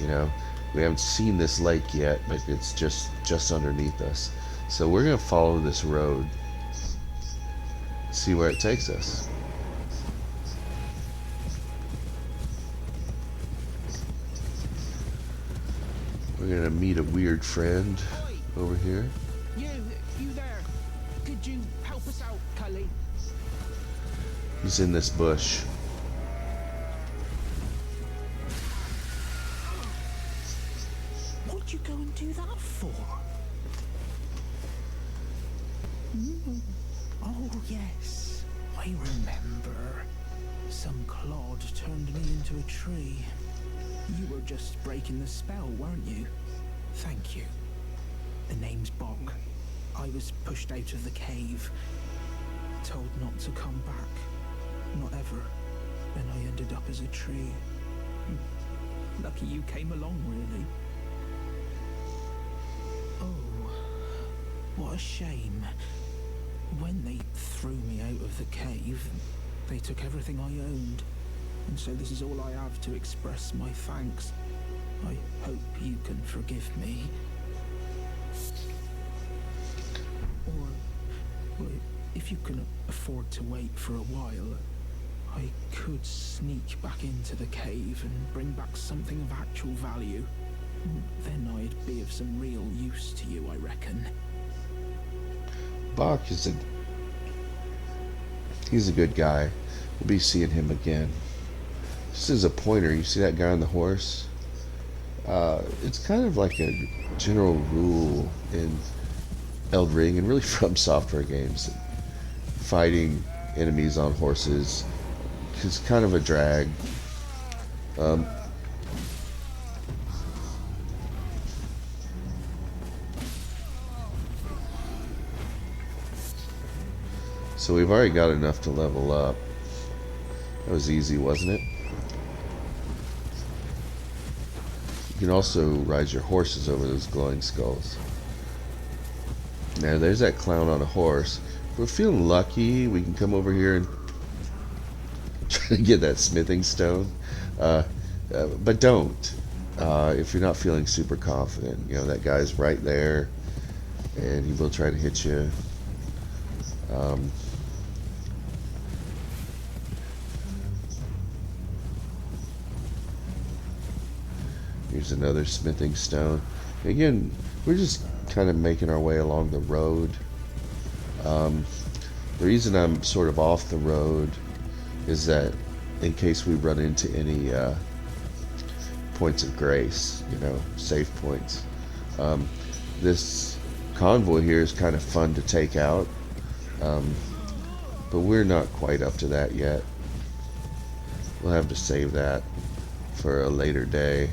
Speaker 1: You know, we haven't seen this lake yet, but it's just underneath us. So we're going to follow this road, see where it takes us. We're going to meet a weird friend over here.
Speaker 6: You there. Could you help us out, Cully?
Speaker 1: He's in this bush.
Speaker 6: What'd you go and do that for? Oh, yes. I remember. Some clod turned me into a tree. You were just breaking the spell, weren't you? Thank you. The name's Bog. I was pushed out of the cave, told not to come back. Not ever. Then I ended up as a tree. Lucky you came along, really. Oh, what a shame. When they threw me out of the cave, they took everything I owned. And so this is all I have to express my thanks. I hope you can forgive me. Or if you can afford to wait for a while, I could sneak back into the cave and bring back something of actual value. Then I'd be of some real use to you, I reckon.
Speaker 1: Bach he's a good guy. We'll be seeing him again. Just as a pointer, you see that guy on the horse? It's kind of like a general rule in Elden Ring and really from software games. Fighting enemies on horses is kind of a drag. So we've already got enough to level up. That was easy, wasn't it? You can also ride your horses over those glowing skulls. Now there's that clown on a horse. If we're feeling lucky, we can come over here and try to get that smithing stone. But don't. If you're not feeling super confident. You know, that guy's right there, and he will try to hit you. Here's another smithing stone. Again, we're just kind of making our way along the road. The reason I'm sort of off the road is that in case we run into any points of grace, you know, save points. This convoy here is kind of fun to take out, but we're not quite up to that yet. We'll have to save that for a later day.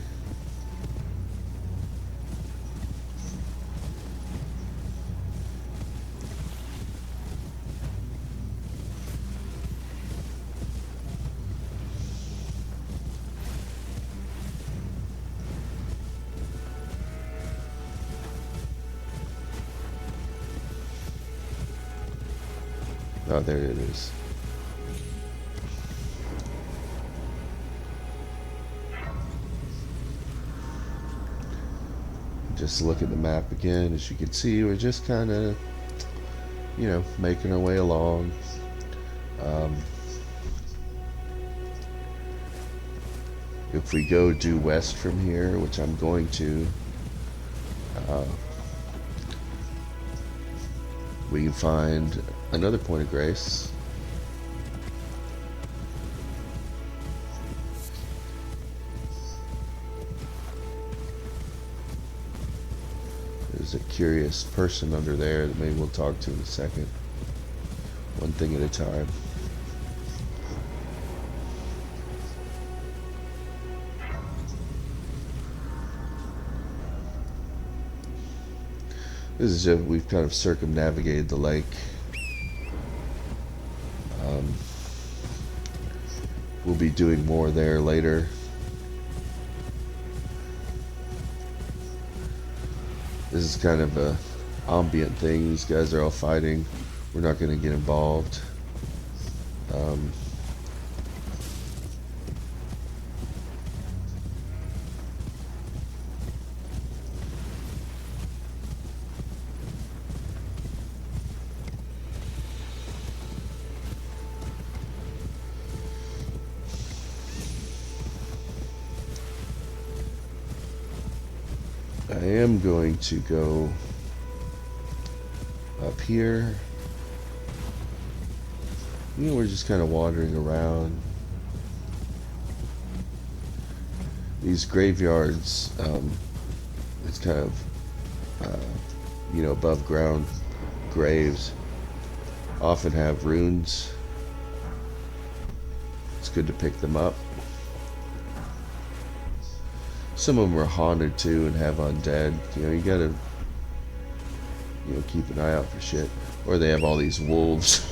Speaker 1: Oh, there it is. Just look at the map again. As you can see, we're just kind of, you know, making our way along. If we go due west from here, which I'm going to, we can find another point of grace. There's a curious person under there that maybe we'll talk to in a second. One thing at a time. This is just, we've kind of circumnavigated the lake. We'll be doing more there later. This is kind of a ambient thing. These guys are all fighting. We're not going to get involved. I am going to go up here. You know, we're just kind of wandering around. These graveyards, it's kind of, you know, above ground graves often have runes. It's good to pick them up. Some of them are haunted too and have undead. You know, you gotta, you know, keep an eye out for shit. Or they have all these wolves.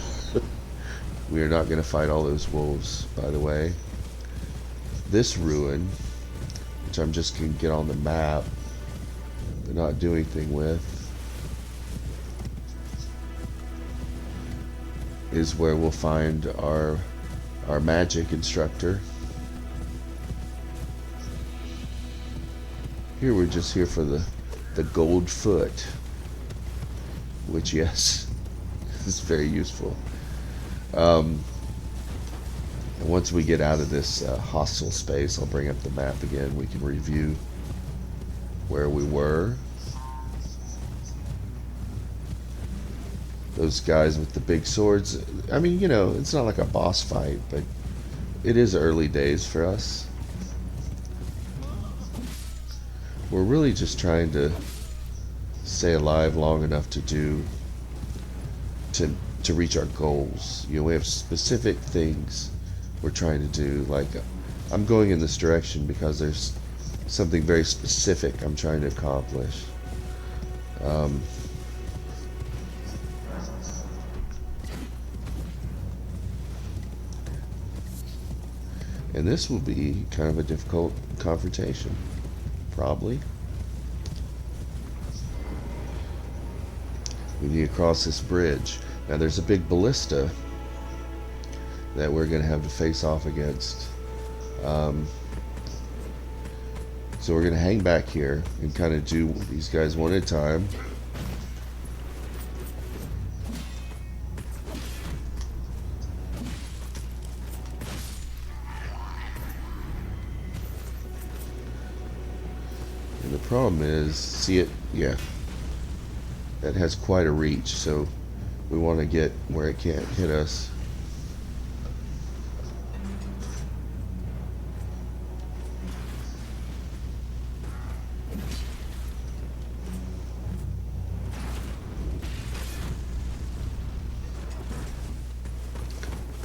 Speaker 1: We are not gonna fight all those wolves, by the way. This ruin, which I'm just gonna get on the map, but not do anything with, is where we'll find our magic instructor. Here we're just here for the gold foot, which, yes, is very useful. And once we get out of this hostile space, I'll bring up the map again. We can review where we were. Those guys with the big swords, I mean, you know, it's not like a boss fight, but it is early days for us. We're really just trying to stay alive long enough to reach our goals. You know, we have specific things we're trying to do. Like, I'm going in this direction because there's something very specific I'm trying to accomplish. And this will be kind of a difficult confrontation. Probably. We need to cross this bridge. Now there's a big ballista that we're going to have to face off against. So we're going to hang back here and kind of do these guys one at a time. And the problem is, see it? Yeah. That has quite a reach, so we want to get where it can't hit us.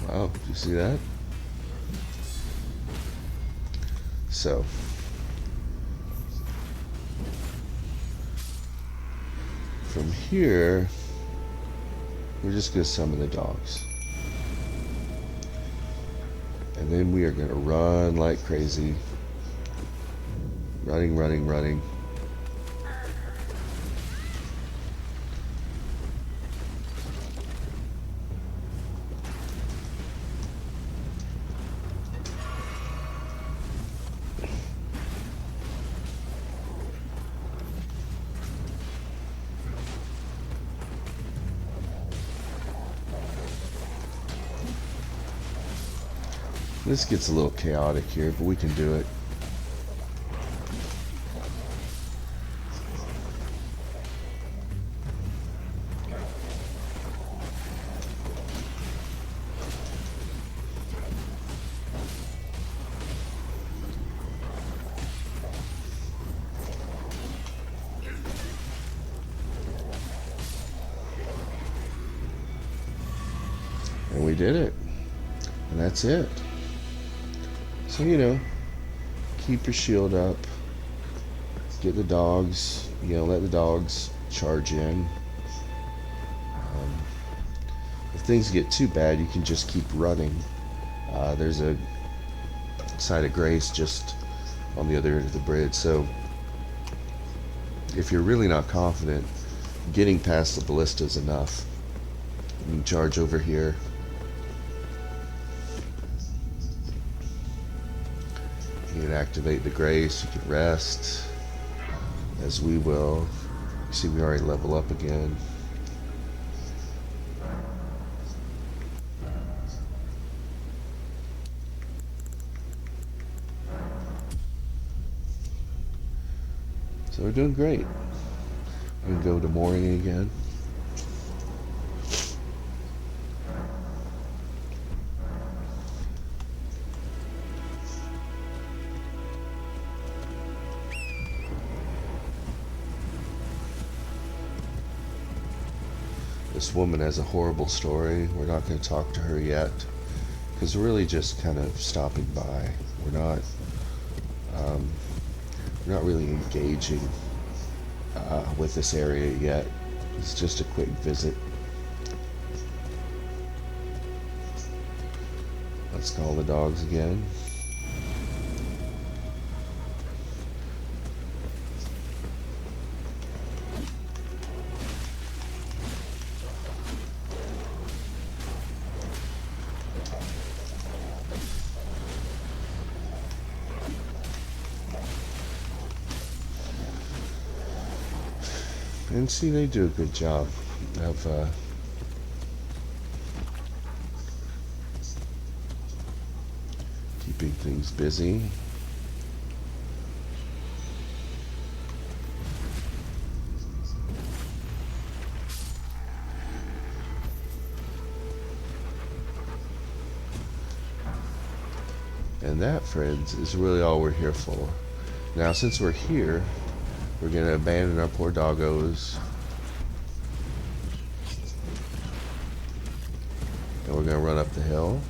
Speaker 1: Wow, did you see that? So, from here, we're just going to summon the dogs. And then we are going to run like crazy. Running, running, running. This gets a little chaotic here, but we can do it. And we did it. And that's it. So, you know, keep your shield up. Get the dogs, you know, let the dogs charge in. If things get too bad, you can just keep running. There's a site of grace just on the other end of the bridge. So, if you're really not confident, getting past the ballista is enough. You can charge over here. You can activate the grace, you can rest, as we will. You see we already level up again. So we're doing great. We can go to morning again. This woman has a horrible story. We're not going to talk to her yet because we're really just kind of stopping by. We're not really engaging with this area yet. It's just a quick visit. Let's call the dogs again. And see, they do a good job of keeping things busy. And that, friends, is really all we're here for. Now, since we're here, we're going to abandon our poor doggos. And we're going to run up the hill.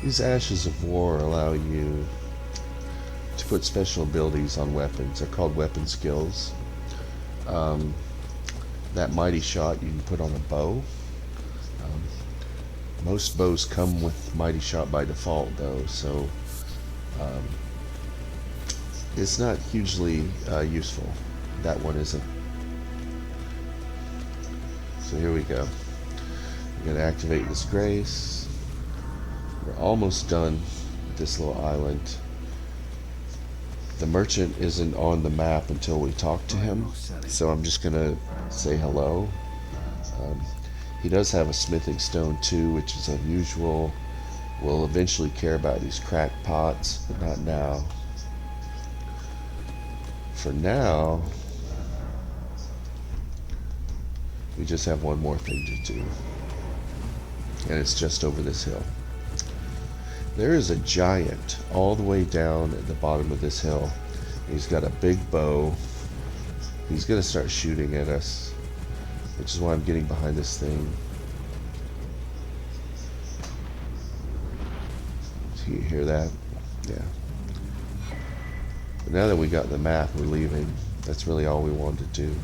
Speaker 1: These ashes of war allow you to put special abilities on weapons. They're called weapon skills. That mighty shot you can put on a bow. Most bows come with mighty shot by default though, so it's not hugely useful. That one isn't. So here we go. We're going to activate this grace. We're almost done with this little island. The merchant isn't on the map until we talk to him, so I'm just going to say hello. He does have a smithing stone too, which is unusual. We'll eventually care about these cracked pots, but not now. For now, we just have one more thing to do, and it's just over this hill. There is a giant all the way down at the bottom of this hill. He's got a big bow. He's going to start shooting at us, which is why I'm getting behind this thing. Do you hear that? Yeah. But now that we got the map, we're leaving. That's really all we wanted to do.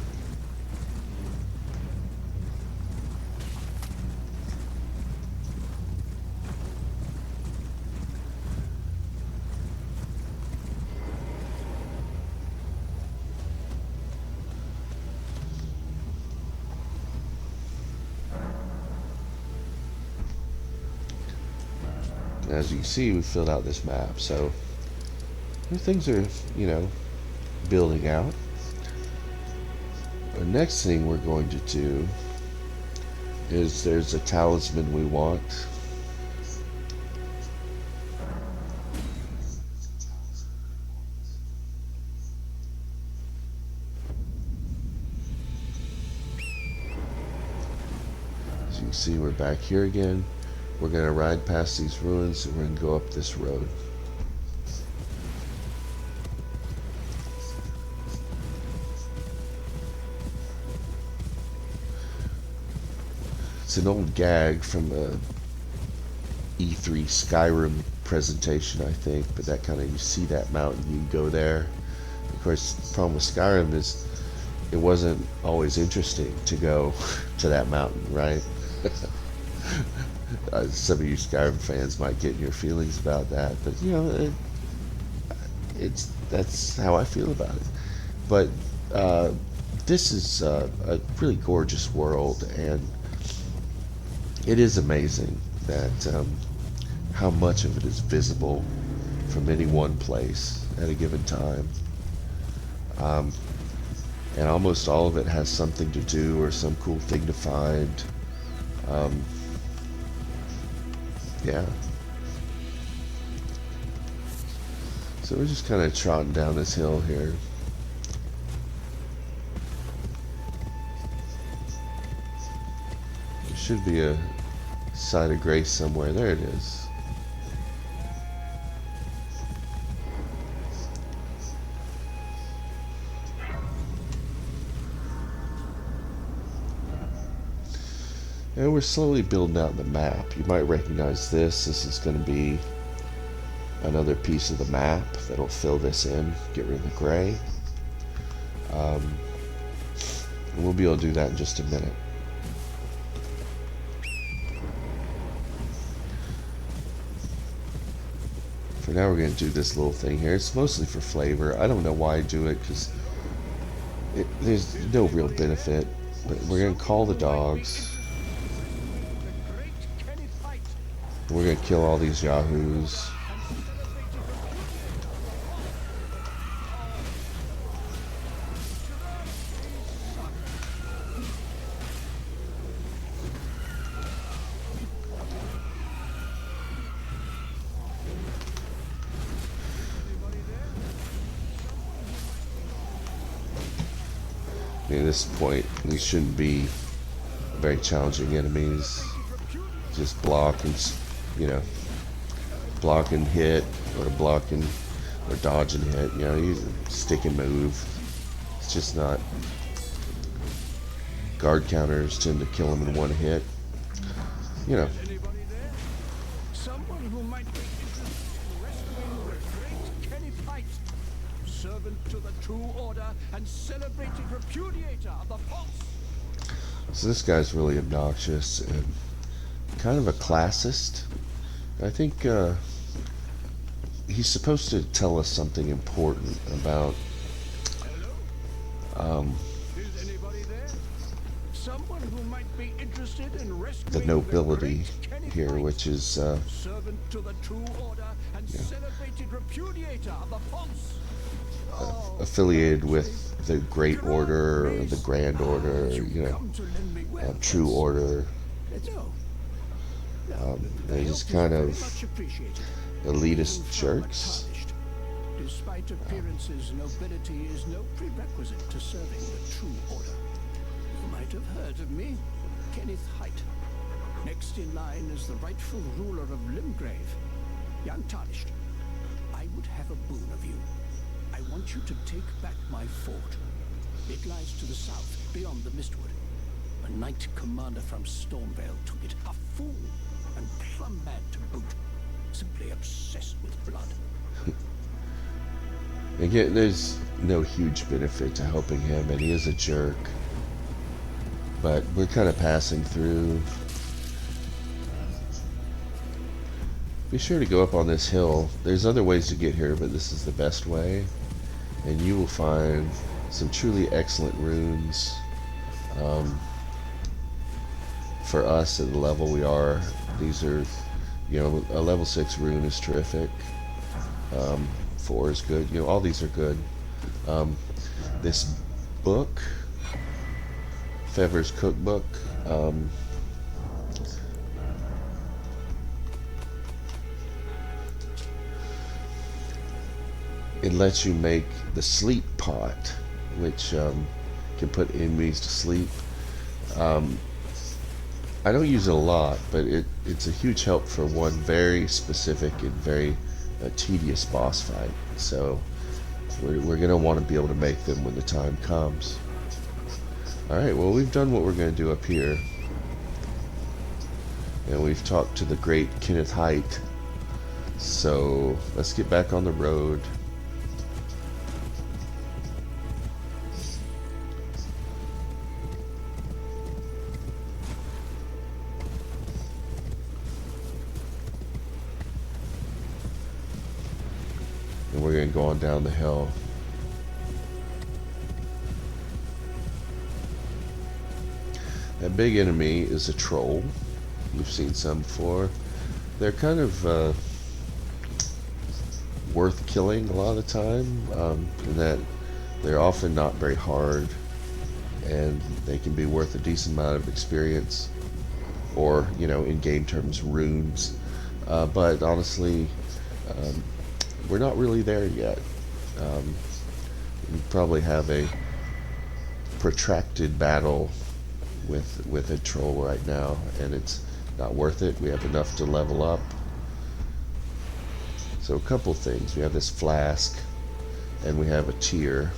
Speaker 1: As you can see, we filled out this map, so things are, you know, building out. The next thing we're going to do is there's a talisman we want. As you can see, we're back here again. We're going to ride past these ruins and we're going to go up this road. It's an old gag from the E3 Skyrim presentation, I think, but that kind of, you see that mountain, you can go there. Of course, the problem with Skyrim is it wasn't always interesting to go to that mountain, right? Some of you Skyrim fans might get in your feelings about that, but you know, that's how I feel about it. But this is a really gorgeous world, and it is amazing that how much of it is visible from any one place at a given time. And almost all of it has something to do or some cool thing to find. Yeah. So we're just kind of trotting down this hill here. There should be a site of grace somewhere. There it is. And we're slowly building out the map. You might recognize this. This is going to be another piece of the map that'll fill this in, get rid of the gray. And we'll be able to do that in just a minute. For now, we're going to do this little thing here. It's mostly for flavor. I don't know why I do it, because there's no real benefit. But we're going to call the dogs. We're going to kill all these yahoos. At this point, these shouldn't be very challenging enemies. Just block and, you know, block and hit, or block and, or dodge and hit. You know, you stick and move. It's just not. Guard counters tend to kill them in one hit. You know.
Speaker 6: Someone who might be interested in rescuing the great Kenny Pike.
Speaker 7: to the true order and celebrated repudiator of the false.
Speaker 1: So this guy's really obnoxious and kind of a classist. I think he's supposed to tell us something important about
Speaker 7: Is anybody there? Someone who might be interested in rescuing
Speaker 1: the nobility
Speaker 7: great Kenneth
Speaker 1: here,
Speaker 7: Knight,
Speaker 1: which is
Speaker 7: servant to the true order and celebrated repudiator of the false.
Speaker 1: affiliated with the Great Order or the Grand Order, you know,
Speaker 7: Come to lend me well,
Speaker 1: True Order. They're just kind of
Speaker 7: much appreciated.
Speaker 1: elitist
Speaker 7: Even
Speaker 1: jerks.
Speaker 7: tarnished. Despite appearances, nobility is no prerequisite to serving the true order. You might have heard of me, Kenneth Height. Next in line is the rightful ruler of Limgrave, young Tarnished. I would have a boon of you. I want you to take back my fort. It lies to the south, beyond the Mistwood. A knight commander from Stormvale took it. A fool, and plumb mad to boot. Simply obsessed with blood.
Speaker 1: Again, there's no huge benefit to helping him, and he is a jerk. But we're kind of passing through. Be sure to go up on this hill. There's other ways to get here, but this is the best way. And you will find some truly excellent runes. For us at the level we are, these are, you know, a level 6 rune is terrific. 4 is good. You know, all these are good. This book, Fever's Cookbook, it lets you make the sleep pot, which can put enemies to sleep. I don't use it a lot, but it's a huge help for one very specific and very tedious boss fight. So we're going to want to be able to make them when the time comes. Alright, well, we've done what we're going to do up here. And we've talked to the great Kenneth Height. So let's get back on the road. And we're going to go on down the hill. That big enemy is a troll. You've seen some before. They're kind of worth killing a lot of the time, in that they're often not very hard, and they can be worth a decent amount of experience, or, you know, in game terms, runes. But honestly, we're not really there yet. We probably have a protracted battle with a troll right now, and it's not worth it. We have enough to level up. So a couple things. We have this flask, and we have a tear.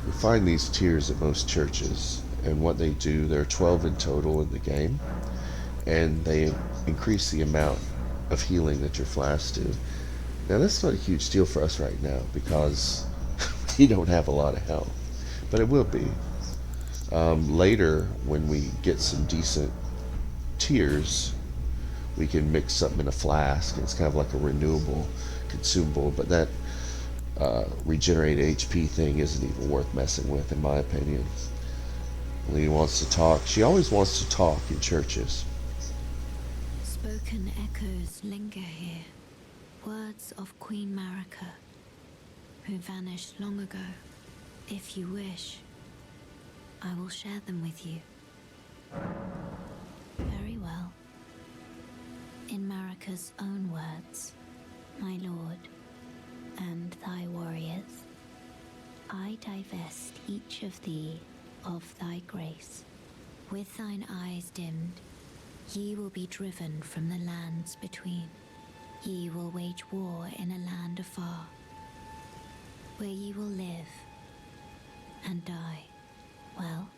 Speaker 1: We find these tears at most churches, and what they do, there are 12 in total in the game, and they increase the amount of healing that your flasks do. Now that's not a huge deal for us right now, because we don't have a lot of health, but it will be. Later, when we get some decent tears, we can mix something in a flask. It's kind of like a renewable consumable, but that regenerate HP thing isn't even worth messing with, in my opinion. Lee wants to talk. She always wants to talk in churches.
Speaker 3: Spoken echoes linger here, words of Queen Marika, who vanished long ago. If you wish, I will share them with you. Very well. In Marika's own words, my lord, and thy warriors, I divest each of thee of thy grace. With thine eyes dimmed, ye will be driven from the lands between. Ye will wage war in a land afar, where ye will live and die. Well,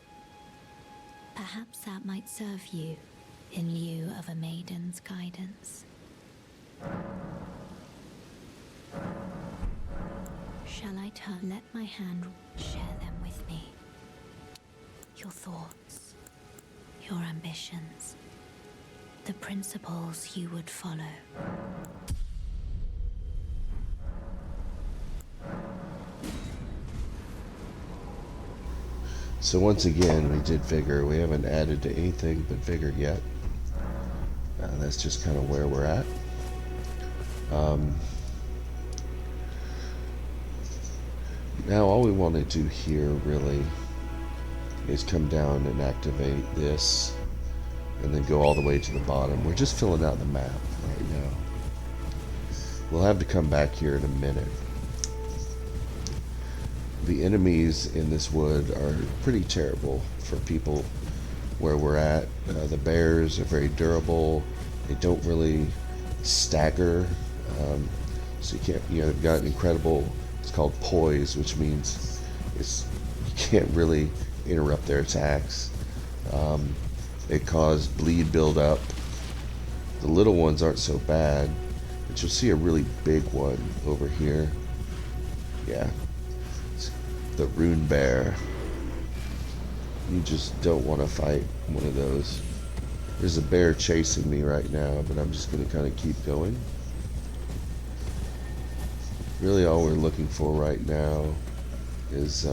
Speaker 3: perhaps that might serve you in lieu of a maiden's guidance. Shall I turn? Let my hand share them with me. Your thoughts, your ambitions, the principles you would follow.
Speaker 1: So once again, we did vigor. We haven't added to anything but vigor yet. That's just kind of where we're at. Now all we want to do here really is come down and activate this and then go all the way to the bottom. We're just filling out the map right now. We'll have to come back here in a minute. The enemies in this wood are pretty terrible for people where we're at. The bears are very durable. They don't really stagger. So you can't, they've got an incredible, it's called poise, which means you can't really interrupt their attacks. They cause bleed buildup. The little ones aren't so bad, but you'll see a really big one over here. Yeah. The rune bear. You just don't want to fight one of those. There's a bear chasing me right now, but I'm just going to kind of keep going. Really all we're looking for right now is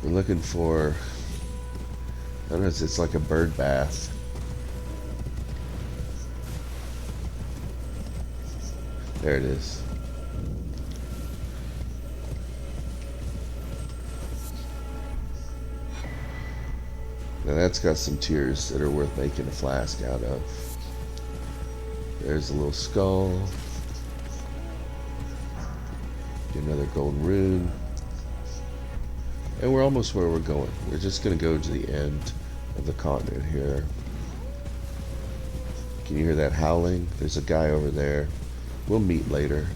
Speaker 1: we're looking for, I don't know, it's like a bird bath. There it is. Now that's got some tears that are worth making a flask out of. There's a little skull. Get another golden rune. And we're almost where we're going. We're just going to go to the end of the continent here. Can you hear that howling? There's a guy over there. We'll meet later.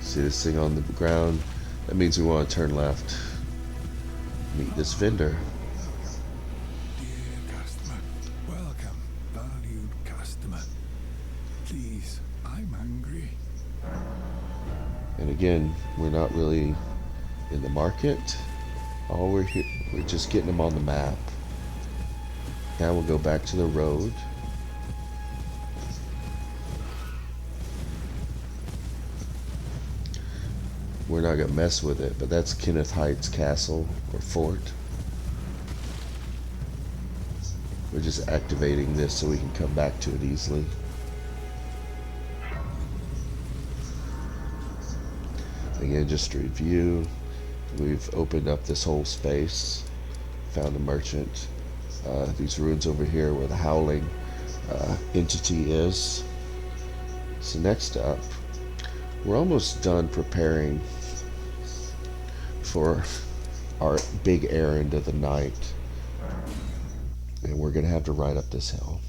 Speaker 1: See this thing on the ground? That means we want to turn left. Meet this vendor.
Speaker 2: Dear customer, welcome, valued customer. Please, I'm hungry.
Speaker 1: And again, we're not really in the market. All we're here, we're just getting them on the map. Now we'll go back to the road. We're not gonna mess with it, but that's Kenneth Heights Castle or Fort. We're just activating this so we can come back to it easily. Again, just to review, we've opened up this whole space, found a merchant. These ruins over here where the howling entity is. So next up, we're almost done preparing for our big errand of the night. And we're going to have to ride up this hill.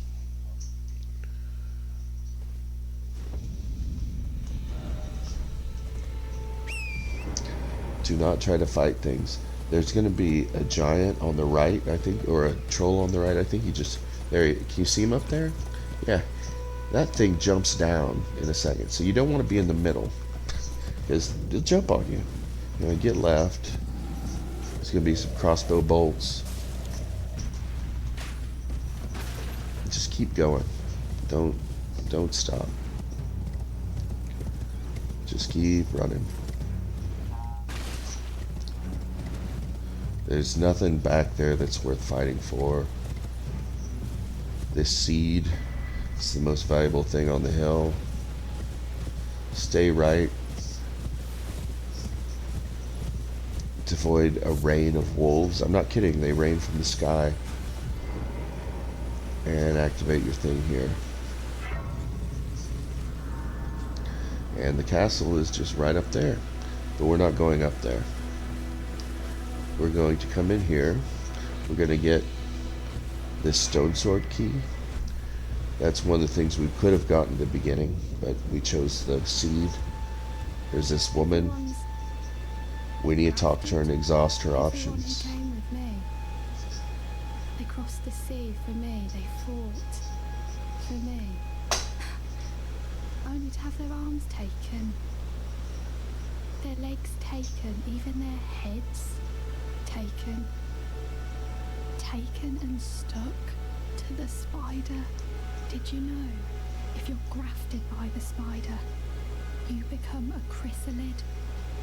Speaker 1: Do not try to fight things. There's going to be a giant on the right, I think, or a troll on the right. I think he just, there, can you see him up there? Yeah. That thing jumps down in a second. So you don't want to be in the middle, because it'll jump on you. You're going to get left. There's going to be some crossbow bolts. Just keep going. Don't stop. Just keep running. There's nothing back there that's worth fighting for. This seed is the most valuable thing on the hill. Stay right to avoid a rain of wolves. I'm not kidding, they rain from the sky. And activate your thing here. And the castle is just right up there. But we're not going up there. We're going to come in here. We're going to get this stone sword key. That's one of the things we could have gotten at the beginning, but we chose the seed. There's this woman. We need to talk to her and exhaust her options.
Speaker 8: Came with me. They crossed the sea for me. They fought for me. Only to have their arms taken, their legs taken, even their heads taken. Taken and stuck to the spider. Did you know, if you're grafted by the spider, you become a chrysalid?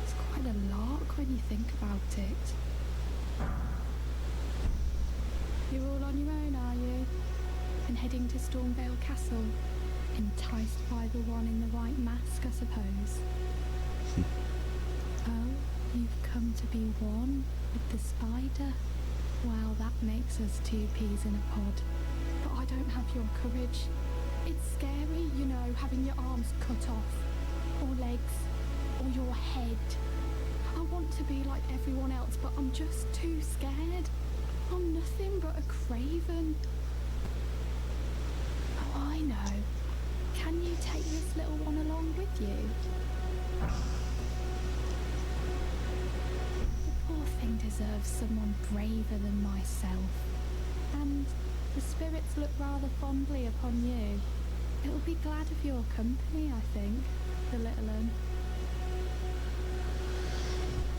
Speaker 8: It's quite a lark when you think about it. You're all on your own, are you? And heading to Stormvale Castle? Enticed by the one in the white mask, I suppose. Oh, you've come to be one with the spider? Well, that makes us two peas in a pod. But I don't have your courage. It's scary, you know, having your arms cut off, or legs, or your head. I want to be like everyone else, but I'm just too scared. I'm nothing but a craven. Oh, I know. Can you take this little one along with you? The poor thing deserves someone braver than myself. And the spirits look rather fondly upon you. It'll be glad of your company, I think, the little one.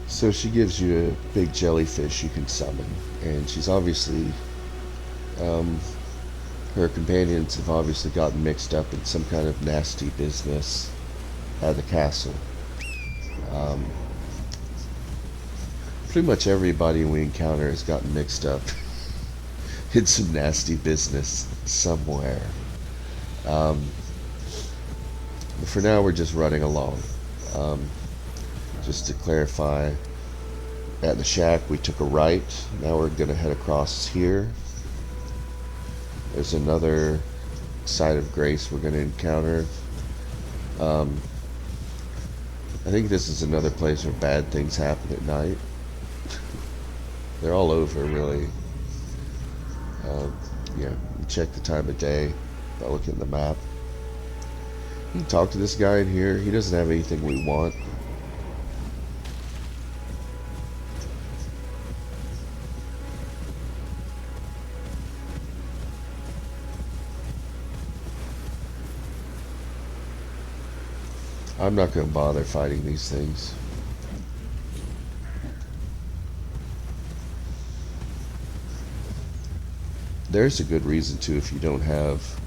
Speaker 1: So she gives you a big jellyfish you can summon, and she's obviously, her companions have obviously gotten mixed up in some kind of nasty business at the castle. Pretty much everybody we encounter has gotten mixed up in some nasty business somewhere. But for now, we're just running along. Just to clarify, at the shack we took a right. Now we're gonna head across here. There's another site of grace we're gonna encounter. I think this is another place where bad things happen at night. They're all over, really. Yeah, you check the time of day by looking at the map. You can talk to this guy in here. He doesn't have anything we want. I'm not going to bother fighting these things. There's a good reason to, if you don't have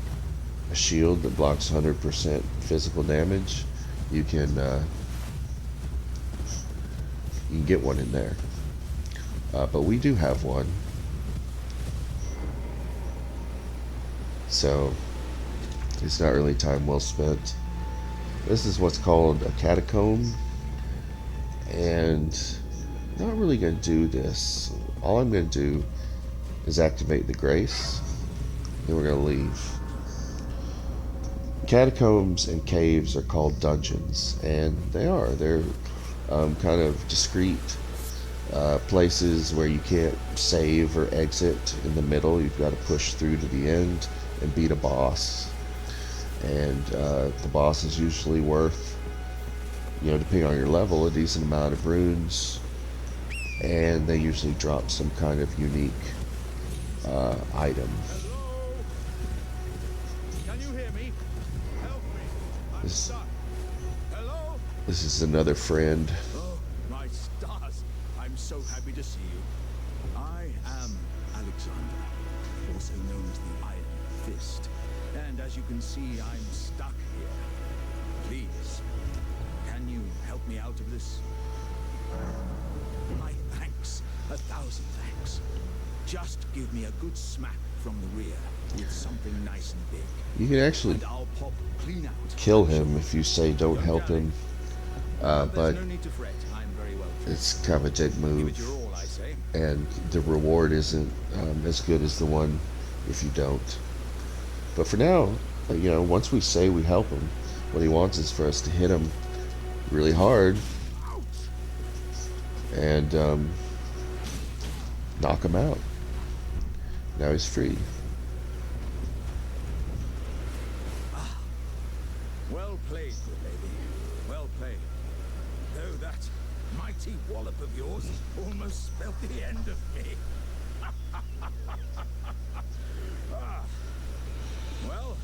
Speaker 1: a shield that blocks 100% physical damage, you can get one in there. But we do have one. So it's not really time well spent. This is what's called a catacomb, and I'm not really going to do this. All I'm going to do is activate the grace, then we're going to leave. Catacombs and caves are called dungeons, and they're kind of discreet places where you can't save or exit in the middle. You've got to push through to the end and beat a boss. And the boss is usually worth, depending on your level, a decent amount of runes, and they usually drop some kind of unique item.
Speaker 2: Hello? Can you hear me? Help me. I'm stuck. Hello?
Speaker 1: This is another friend.
Speaker 2: Oh, my stars. I'm so happy to see you. I am Alexander, also known as the Iron Fist. And as you can see, I'm stuck here. Please, can you help me out of this? My thanks. 1,000 thanks. Just give me a good smack from the rear with something nice and big.
Speaker 1: You can actually
Speaker 2: And I'll pop clean out.
Speaker 1: kill him if you say don't help him, but
Speaker 2: There's no need to fret. I'm very well fed.
Speaker 1: it's kind of a dick
Speaker 2: Give
Speaker 1: move,
Speaker 2: it your all, I say.
Speaker 1: and the reward isn't as good as the one if you don't. But for now, once we say we help him, what he wants is for us to hit him really hard and knock him out. Now he's free.
Speaker 2: played, good lady. Well played. Though that mighty wallop of yours almost spelled the end of me. Ah. Well,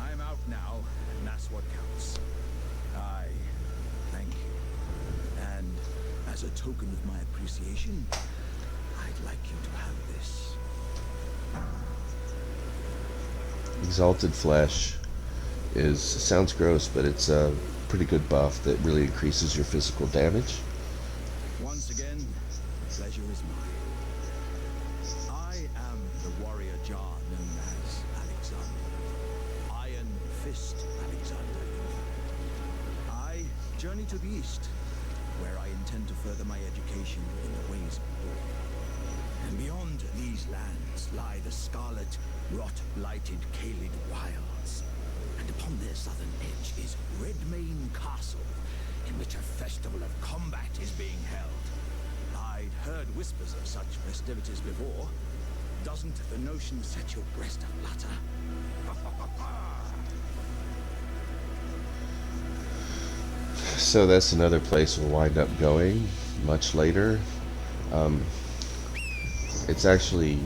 Speaker 2: I'm out now, and that's what counts. I thank you. And as a token of my appreciation, I'd like you to have this.
Speaker 1: Exalted Flesh sounds gross, but it's a pretty good buff that really increases your physical damage.
Speaker 2: Once again, the pleasure is mine. I am the warrior Jar known as Alexander. Iron Fist Alexander. I journey to the east, where I intend to further my education in the ways of war. And beyond these lands lie the scarlet, rot-blighted Caelid wilds. And upon their southern edge is Redmane Castle, in which a festival of combat is being held. I'd heard whispers of such festivities before. Doesn't the notion set your breast aflutter?
Speaker 1: So that's another place we'll wind up going much later. It's actually,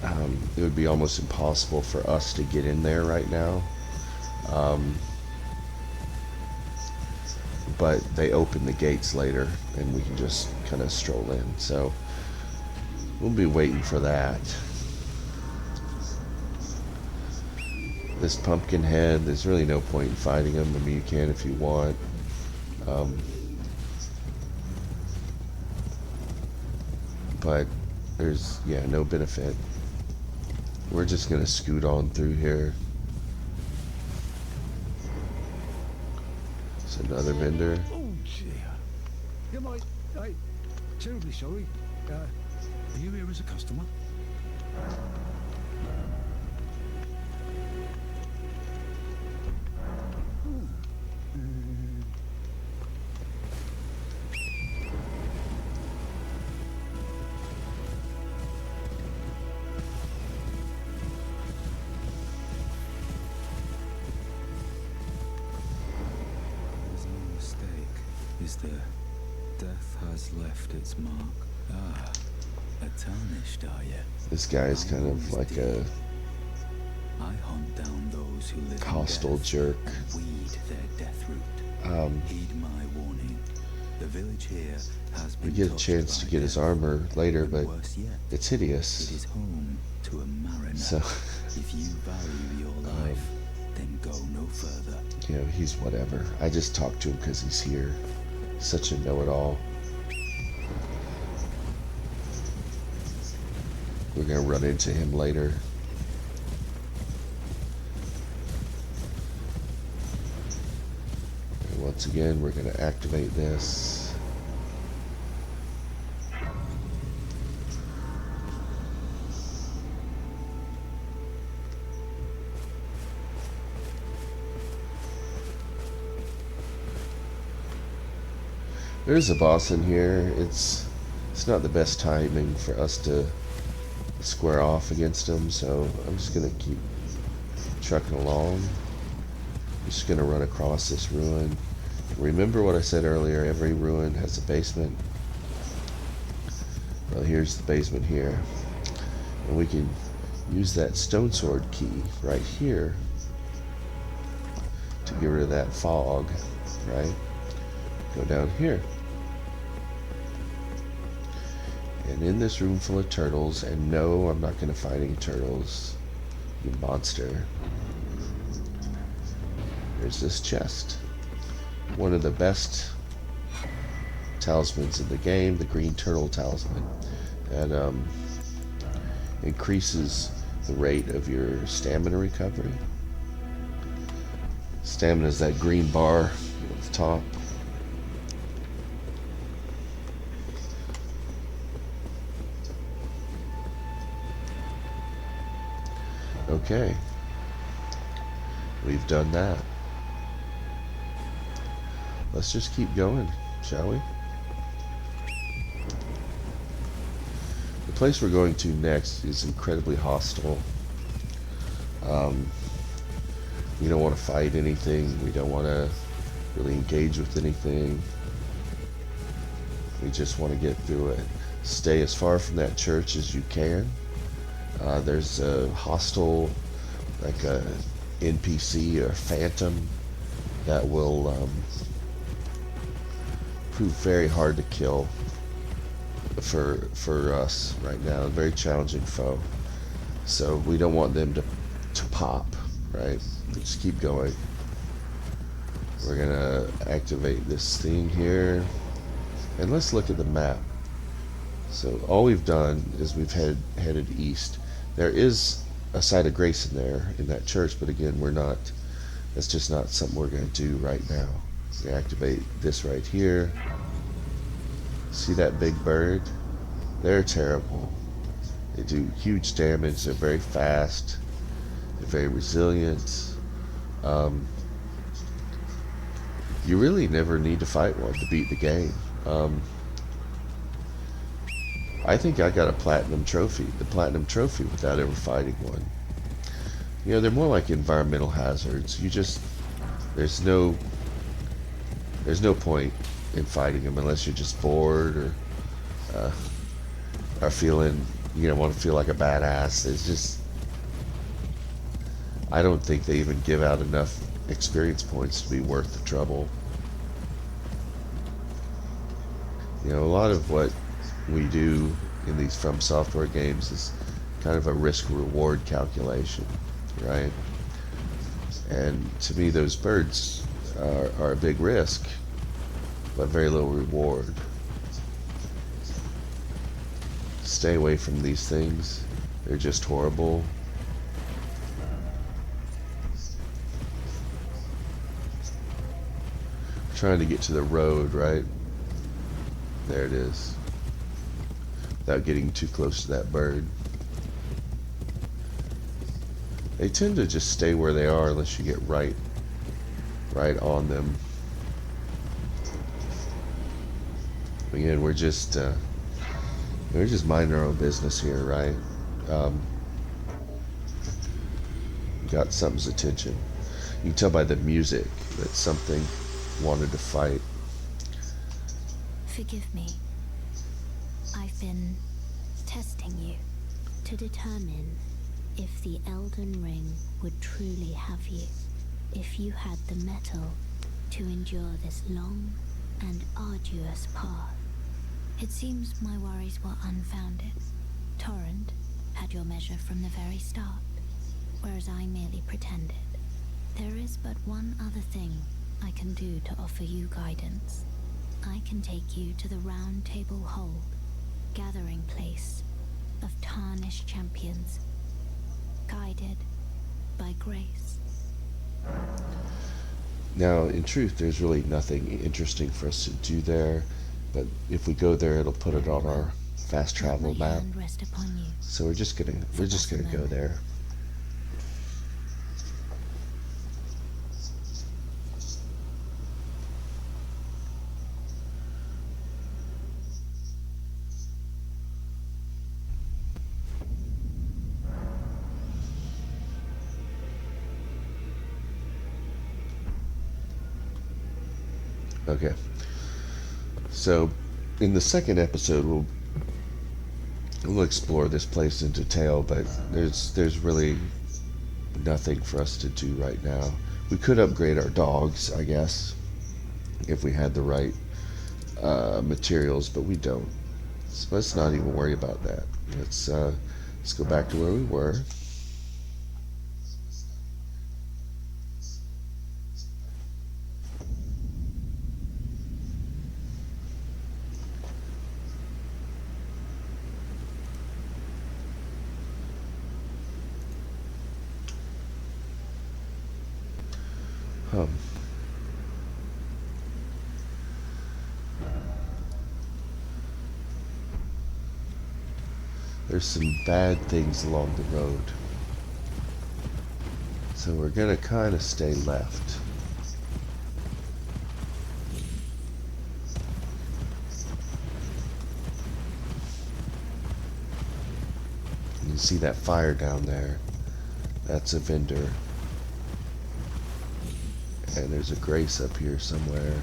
Speaker 1: it would be almost impossible for us to get in there right now. But they open the gates later and we can just kind of stroll in. So we'll be waiting for that. This pumpkin head, there's really no point in fighting him. I mean, you can if you want. But there's, yeah, no benefit. We're just gonna scoot on through here. It's another vendor.
Speaker 9: Oh dear. Yeah, I'm terribly sorry. Are you here as a customer?
Speaker 10: Is there? Death has left its mark. Ah, a tarnished, are you?
Speaker 1: This guy's kind of like a
Speaker 10: I hunt down those who live
Speaker 1: hostile
Speaker 10: in death
Speaker 1: jerk.
Speaker 10: and weed their death route. Heed my warning. The village here has
Speaker 1: We
Speaker 10: been
Speaker 1: get a
Speaker 10: touched
Speaker 1: chance to
Speaker 10: by
Speaker 1: get his
Speaker 10: death,
Speaker 1: armor later,
Speaker 10: and
Speaker 1: but
Speaker 10: worse yet,
Speaker 1: it's
Speaker 10: it
Speaker 1: hideous.
Speaker 10: is home to a mariner.
Speaker 1: So,
Speaker 10: If you value your life, then go no further.
Speaker 1: you know, he's whatever. I just talked to him because he's here. Such a know-it-all. We're gonna run into him later. And once again, we're gonna activate this. There's a boss in here. It's not the best timing for us to square off against him, so I'm just gonna keep trucking along. I'm just gonna run across this ruin. Remember what I said earlier, every ruin has a basement. Well, here's the basement here. And we can use that stone sword key right here to get rid of that fog, right? Go down here. And in this room full of turtles, and no, I'm not going to fight any turtles, you monster. There's this chest. One of the best talismans in the game, the green turtle talisman. That increases the rate of your stamina recovery. Stamina is that green bar at the top. Okay, we've done that. Let's just keep going, shall we? The place we're going to next is incredibly hostile. We don't want to fight anything. We don't want to really engage with anything. We just want to get through it. Stay as far from that church as you can. There's a hostile, like a NPC or phantom that will prove very hard to kill for us right now. A very challenging foe. So we don't want them to pop, right? Just keep going. We're gonna activate this thing here. And let's look at the map. So all we've done is we've headed east. There is a site of grace in there, in that church, but again, that's just not something we're going to do right now. We activate this right here. See that big bird? They're terrible. They do huge damage. They're very fast. They're very resilient. You really never need to fight one to beat the game. I think I got a platinum trophy, the platinum trophy, without ever fighting one. You know, they're more like environmental hazards. There's no point in fighting them unless you're just bored or are feeling, want to feel like a badass. It's just, I don't think they even give out enough experience points to be worth the trouble. A lot of what we do in these From Software games is kind of a risk-reward calculation, right? And to me, those birds are a big risk, but very little reward. Stay away from these things. They're just horrible. Trying to get to the road, right? There it is. Without getting too close to that bird. They tend to just stay where they are unless you get right on them. Again, we're just minding our own business here, right? Got something's attention. You can tell by the music that something wanted to fight.
Speaker 3: Forgive me. I've been testing you to determine if the Elden Ring would truly have you, if you had the mettle to endure this long and arduous path. It seems my worries were unfounded. Torrent had your measure from the very start, whereas I merely pretended. There is but one other thing I can do to offer you guidance. I can take you to the Round Table Hold, gathering place of tarnished champions, guided by grace.
Speaker 1: Now, in truth, there's really nothing interesting for us to do there, but if we go there, it'll put it on our fast travel map.
Speaker 3: Rest upon you.
Speaker 1: So we're just gonna go there. Okay, so in the second episode we'll explore this place in detail, but there's really nothing for us to do right now. We could upgrade our dogs, I guess, if we had the right materials, but we don't. So let's not even worry about that. Let's go back to where we were. There's some bad things along the road, so we're gonna kind of stay left. You see that fire down there? That's a vendor. And there's a grace up here somewhere.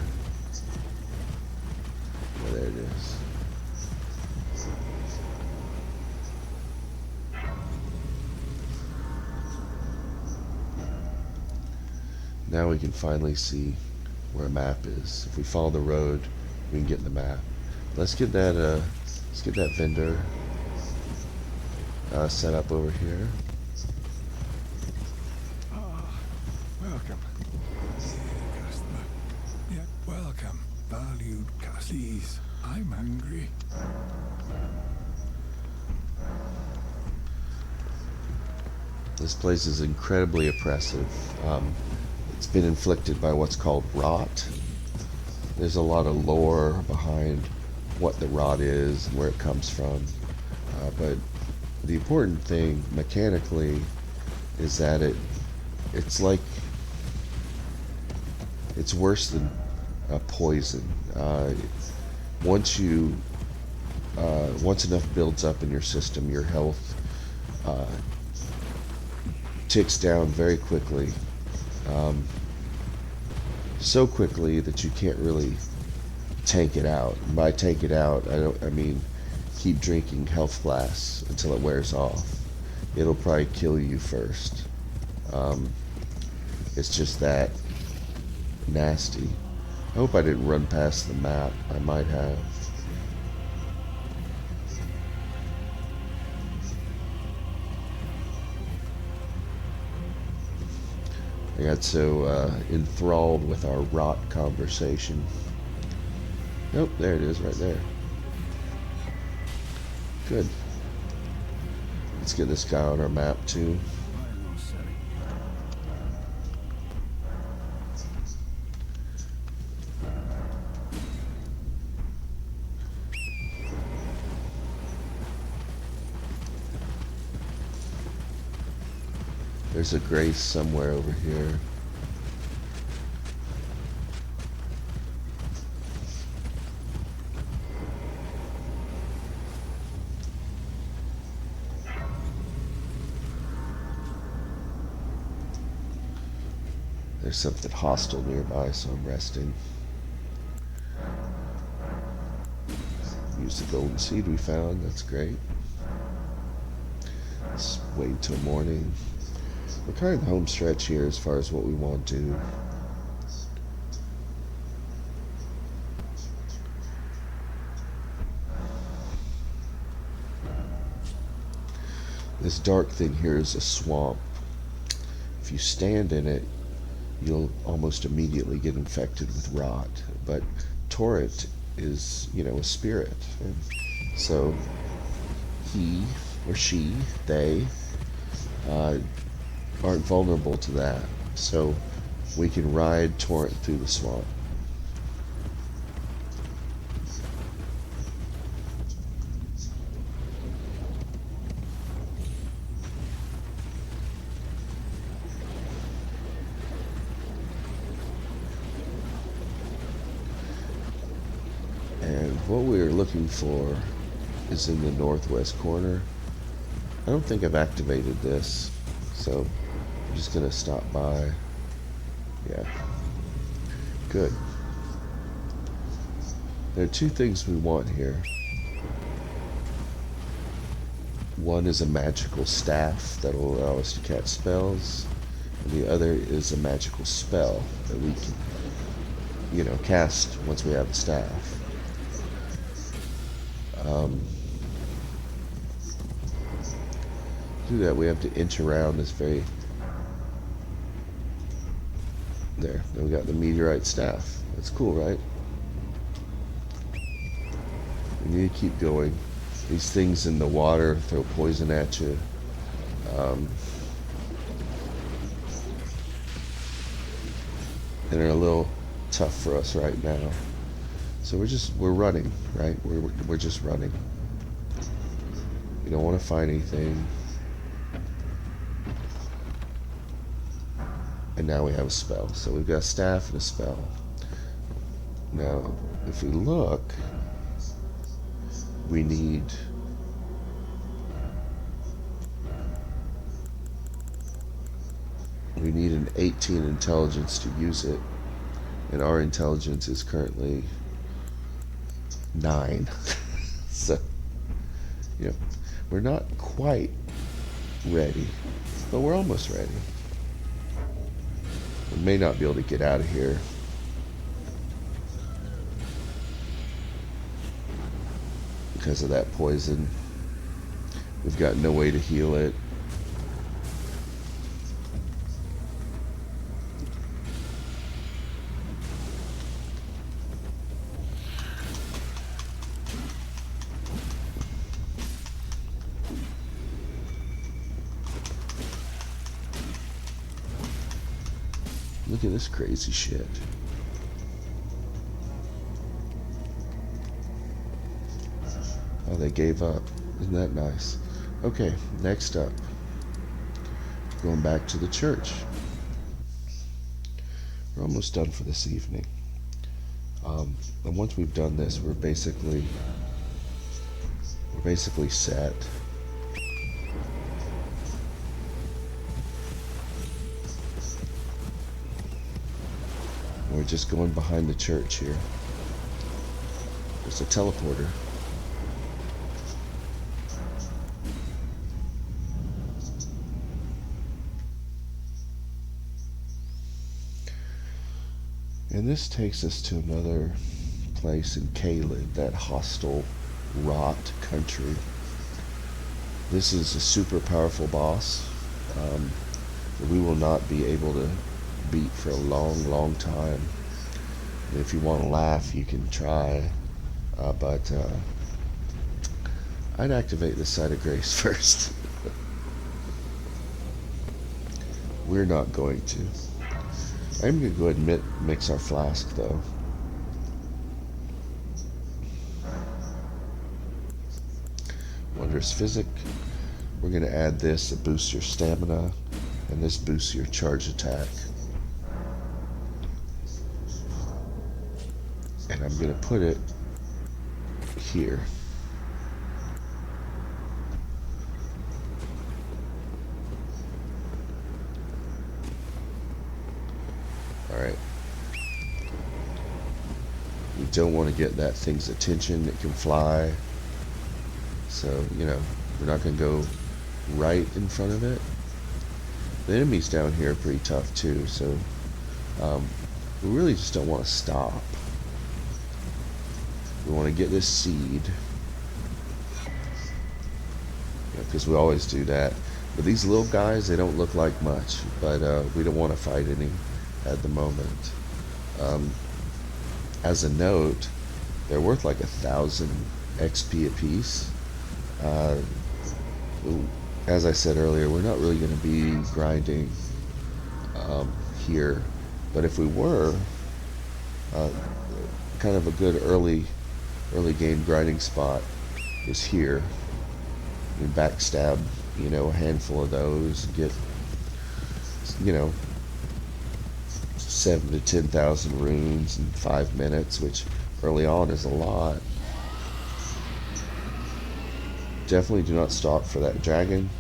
Speaker 1: Oh, there it is. Now we can finally see where a map is. If we follow the road, we can get in the map. Let's get that vendor set up over here.
Speaker 9: Welcome. Dear customer. Yeah, welcome. Valued customers. I'm hungry.
Speaker 1: This place is incredibly oppressive. It's been inflicted by what's called rot. There's a lot of lore behind what the rot is and where it comes from. But the important thing mechanically is that it's like it's worse than poison. Once enough builds up in your system, your health ticks down very quickly, so quickly that you can't really tank it out. And by tank it out, I mean keep drinking health flasks until it wears off. It'll probably kill you first. It's just that nasty. I hope I didn't run past the map. I might have. I got so enthralled with our rot conversation. Nope, there it is right there. Good. Let's get this guy on our map too. There's a grace somewhere over here. There's something hostile nearby, so I'm resting. Use the golden seed we found, that's great. Let's wait until morning. We're kind of the home stretch here as far as what we want to do. This dark thing here is a swamp. If you stand in it, you'll almost immediately get infected with rot. But Torrent is, a spirit. And so he or she, they, aren't vulnerable to that. So we can ride Torrent through the swamp. And what we're looking for is in the northwest corner. I don't think I've activated this, so I'm just gonna stop by. Yeah. Good. There are two things we want here. One is a magical staff that will allow us to cast spells, and the other is a magical spell that we can, cast once we have the staff. To do that, we have to inch around this very... There, we got the meteorite staff. That's cool, right? We need to keep going. These things in the water throw poison at you. And are a little tough for us right now. So we're running, right? We're just running. We don't want to find anything. And now we have a spell. So we've got a staff and a spell. Now, if we look, we need We need an 18 intelligence to use it, and our intelligence is currently 9. So, you know, we're not quite ready, but we're almost ready. We may not be able to get out of here. Because of that poison. We've got no way to heal it. Look at this crazy shit. Oh, they gave up. Isn't that nice? Okay, next up. Going back to the church. We're almost done for this evening. And once we've done this, we're basically set. We're just going behind the church here. There's a teleporter. And this takes us to another place in Caelid, that hostile, rot country. This is a super powerful boss that we will not be able to beat for a long, long time. And if you want to laugh, you can try, but I'd activate the site of grace first. We're not going to. I'm going to go ahead and mix our flask, though. Wondrous Physic. We're going to add this to boost your stamina, and this boosts your charge attack. And I'm going to put it here. Alright. You don't want to get that thing's attention. It can fly. So, you know, we're not going to go right in front of it. The enemies down here are pretty tough too, so we really just don't want to stop. We want to get this seed. Because we always do that. But these little guys, they don't look like much. But we don't want to fight any at the moment. As a note, they're worth like 1,000 XP apiece. As I said earlier, we're not really going to be grinding here. But if we were, kind of a good early game grinding spot is here. We backstab, you know, a handful of those and get, you know, 7,000 to 10,000 runes in 5 minutes, which early on is a lot. Definitely do not stop for that dragon.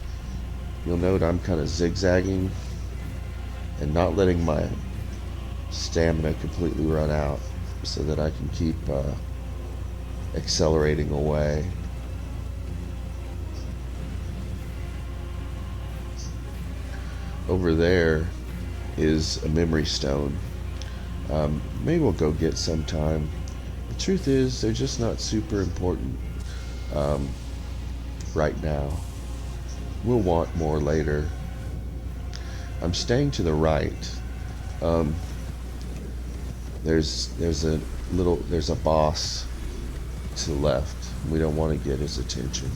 Speaker 1: You'll note I'm kind of zigzagging and not letting my stamina completely run out so that I can keep accelerating away. Over there is a memory stone. Maybe we'll go get sometime. The truth is, they're just not super important right now. We'll want more later. I'm staying to the right. There's a boss to the left. We don't want to get his attention.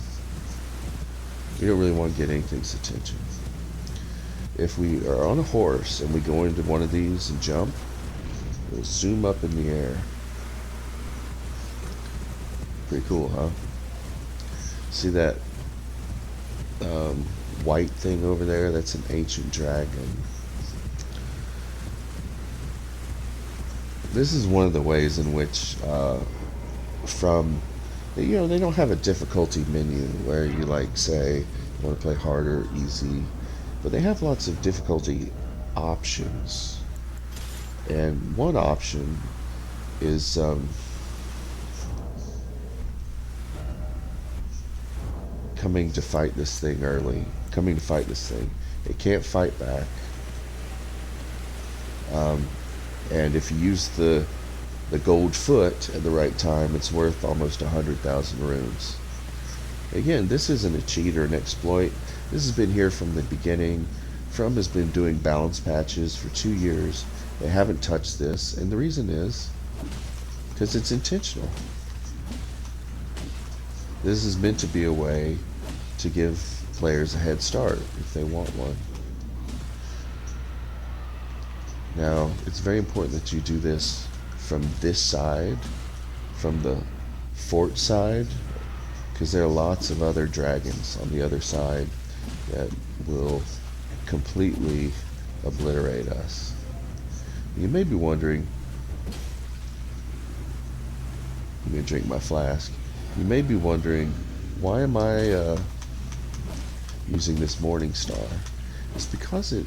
Speaker 1: We don't really want to get anything's attention. If we are on a horse and we go into one of these and jump, we'll zoom up in the air. Pretty cool, huh? See that white thing over there? That's an ancient dragon. This is one of the ways in which they don't have a difficulty menu where you like say you want to play harder, easy, but they have lots of difficulty options. And one option is coming to fight this thing early. Coming to fight this thing. It can't fight back. And if you use the gold foot at the right time, it's worth almost 100,000 runes. Again, this isn't a cheat or an exploit. This has been here from the beginning. From has been doing balance patches for 2 years. They haven't touched this, and the reason is because it's intentional. This is meant to be a way to give players a head start if they want one. Now, it's very important that you do this from this side, from the fort side, because there are lots of other dragons on the other side that will completely obliterate us. You may be wondering, I'm going to drink my flask. You may be wondering, why am I using this Morning Star? It's because it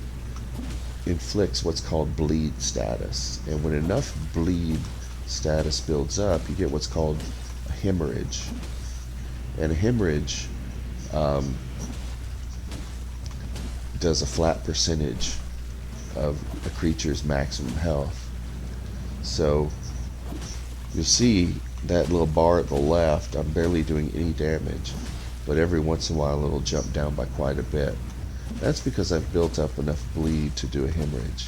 Speaker 1: inflicts what's called bleed status, and when enough bleed status builds up, you get what's called a hemorrhage. And a hemorrhage does a flat percentage of a creature's maximum health. So you'll see that little bar at the left, I'm barely doing any damage, but every once in a while it'll jump down by quite a bit. That's because I've built up enough bleed to do a hemorrhage.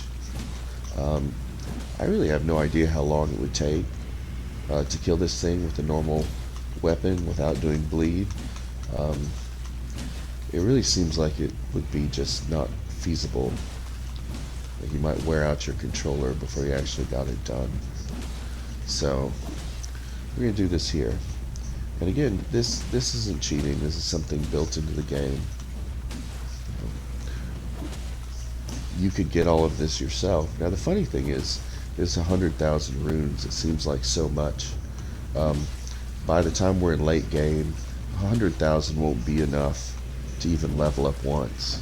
Speaker 1: I really have no idea how long it would take to kill this thing with a normal weapon without doing bleed. It really seems like it would be just not feasible. Like you might wear out your controller before you actually got it done. So we're going to do this here. And again, this isn't cheating. This is something built into the game. You could get all of this yourself. Now the funny thing is, there's 100,000 runes. It seems like so much. By the time we're in late game, 100,000 won't be enough to even level up once.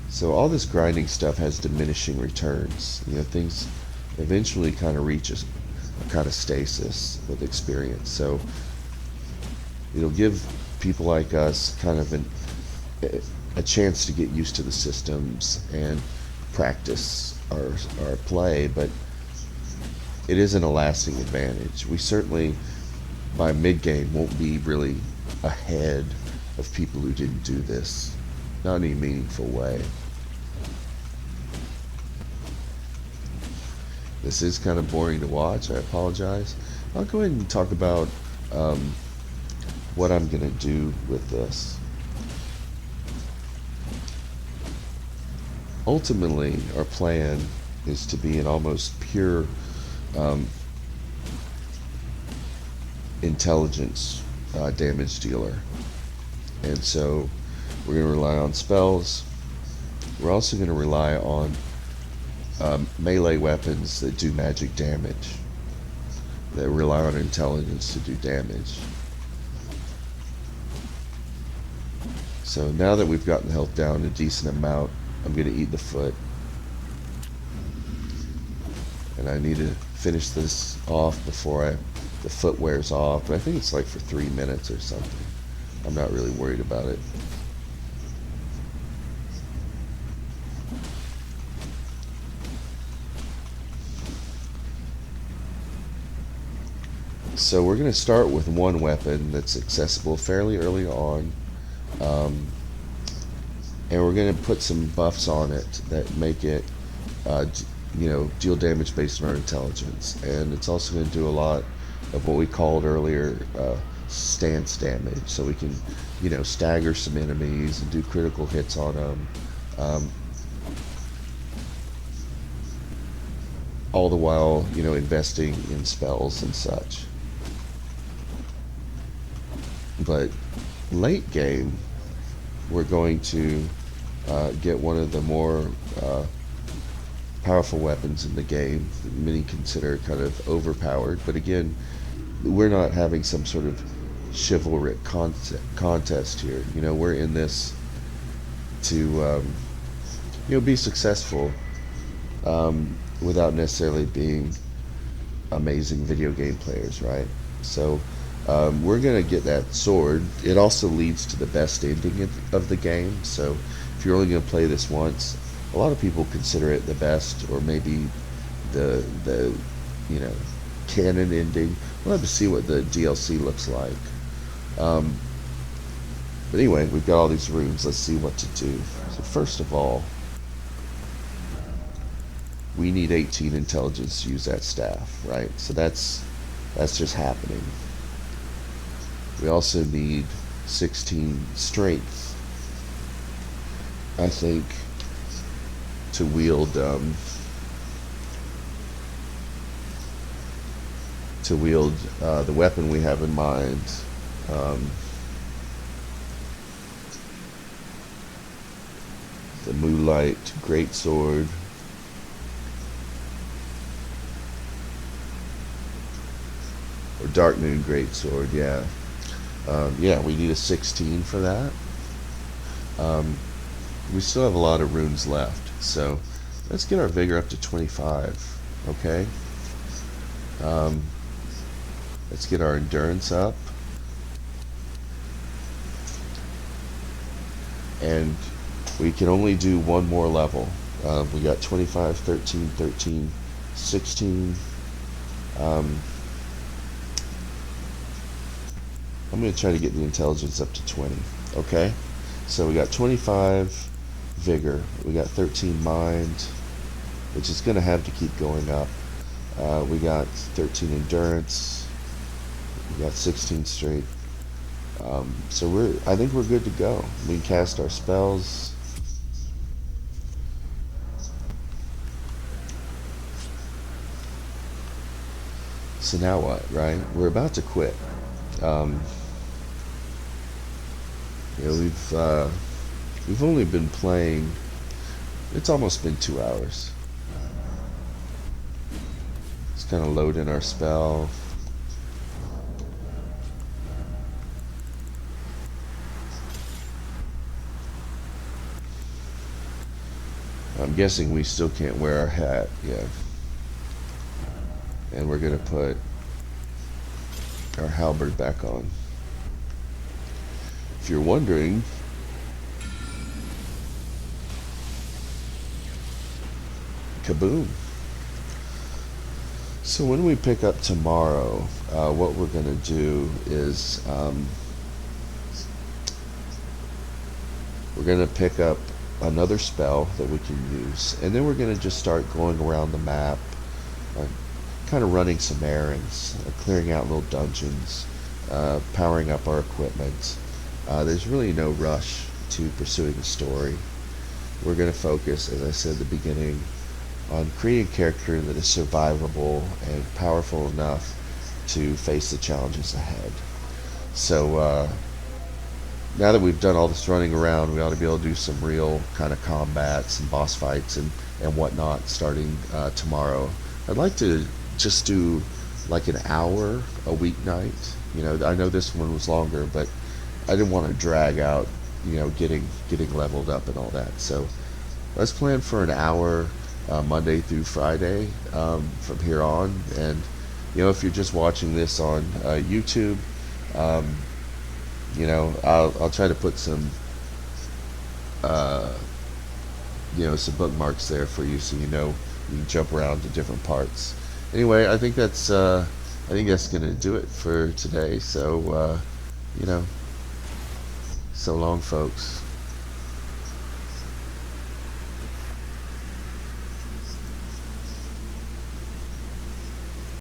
Speaker 1: So all this grinding stuff has diminishing returns. You know, things eventually kind of reach a kind of stasis with experience. So it'll give people like us kind of a chance to get used to the systems and practice our play, but it isn't a lasting advantage. We certainly, by mid-game, won't be really ahead of people who didn't do this. Not in any meaningful way. This is kind of boring to watch. I apologize. I'll go ahead and talk about what I'm going to do with this. Ultimately, our plan is to be an almost pure intelligence damage dealer. And so we're going to rely on spells. We're also going to rely on melee weapons that do magic damage, that rely on intelligence to do damage. So now that we've gotten health down a decent amount, I'm going to eat the foot. And I need to finish this off before the foot wears off. But I think it's like for 3 minutes or something. I'm not really worried about it. So we're going to start with one weapon that's accessible fairly early on. And we're going to put some buffs on it that make it, deal damage based on our intelligence. And it's also going to do a lot of what we called earlier stance damage. So we can, stagger some enemies and do critical hits on them. All the while, investing in spells and such. But late game, we're going to get one of the more powerful weapons in the game that many consider kind of overpowered. But again, we're not having some sort of chivalric contest here. We're in this to be successful without necessarily being amazing video game players, right? So we're gonna get that sword. It also leads to the best ending of the game. So if you're only gonna play this once, a lot of people consider it the best, or maybe the you know canon ending. We'll have to see what the DLC looks like. But anyway, we've got all these rooms. Let's see what to do. So first of all, we need 18 intelligence to use that staff, right? So that's just happening. We also need 16 strength, I think, to wield the weapon we have in mind. The Moonlight Greatsword. Or Dark Moon Greatsword, yeah. Yeah, we need a 16 for that. We still have a lot of runes left, so let's get our vigor up to 25, okay? Let's get our endurance up. And we can only do one more level. We got 25, 13, 13, 16. I'm going to try to get the intelligence up to 20. Okay? So we got 25 vigor. We got 13 mind, which is going to have to keep going up. We got 13 endurance. We got 16 straight. So I think we're good to go. We can cast our spells. So now what, right? We're about to quit. We've only been playing. It's almost been 2 hours. Let's kind of load in our spell. I'm guessing we still can't wear our hat yet. And we're gonna put our halberd back on. If you're wondering, kaboom. So when we pick up tomorrow, what we're gonna do is we're gonna pick up another spell that we can use, and then we're gonna just start going around the map, kind of running some errands, clearing out little dungeons, powering up our equipment. There's really no rush to pursuing the story. We're going to focus, as I said at the beginning, on creating a character that is survivable and powerful enough to face the challenges ahead. So now that we've done all this running around, we ought to be able to do some real kind of combats and boss fights and whatnot starting tomorrow. I'd like to just do like an hour a weeknight. I know this one was longer, but I didn't want to drag out, getting leveled up and all that. So let's plan for an hour Monday through Friday from here on. And if you're just watching this on YouTube, I'll try to put some some bookmarks there for you, so you can jump around to different parts. Anyway, I think that's gonna do it for today. So so long, folks.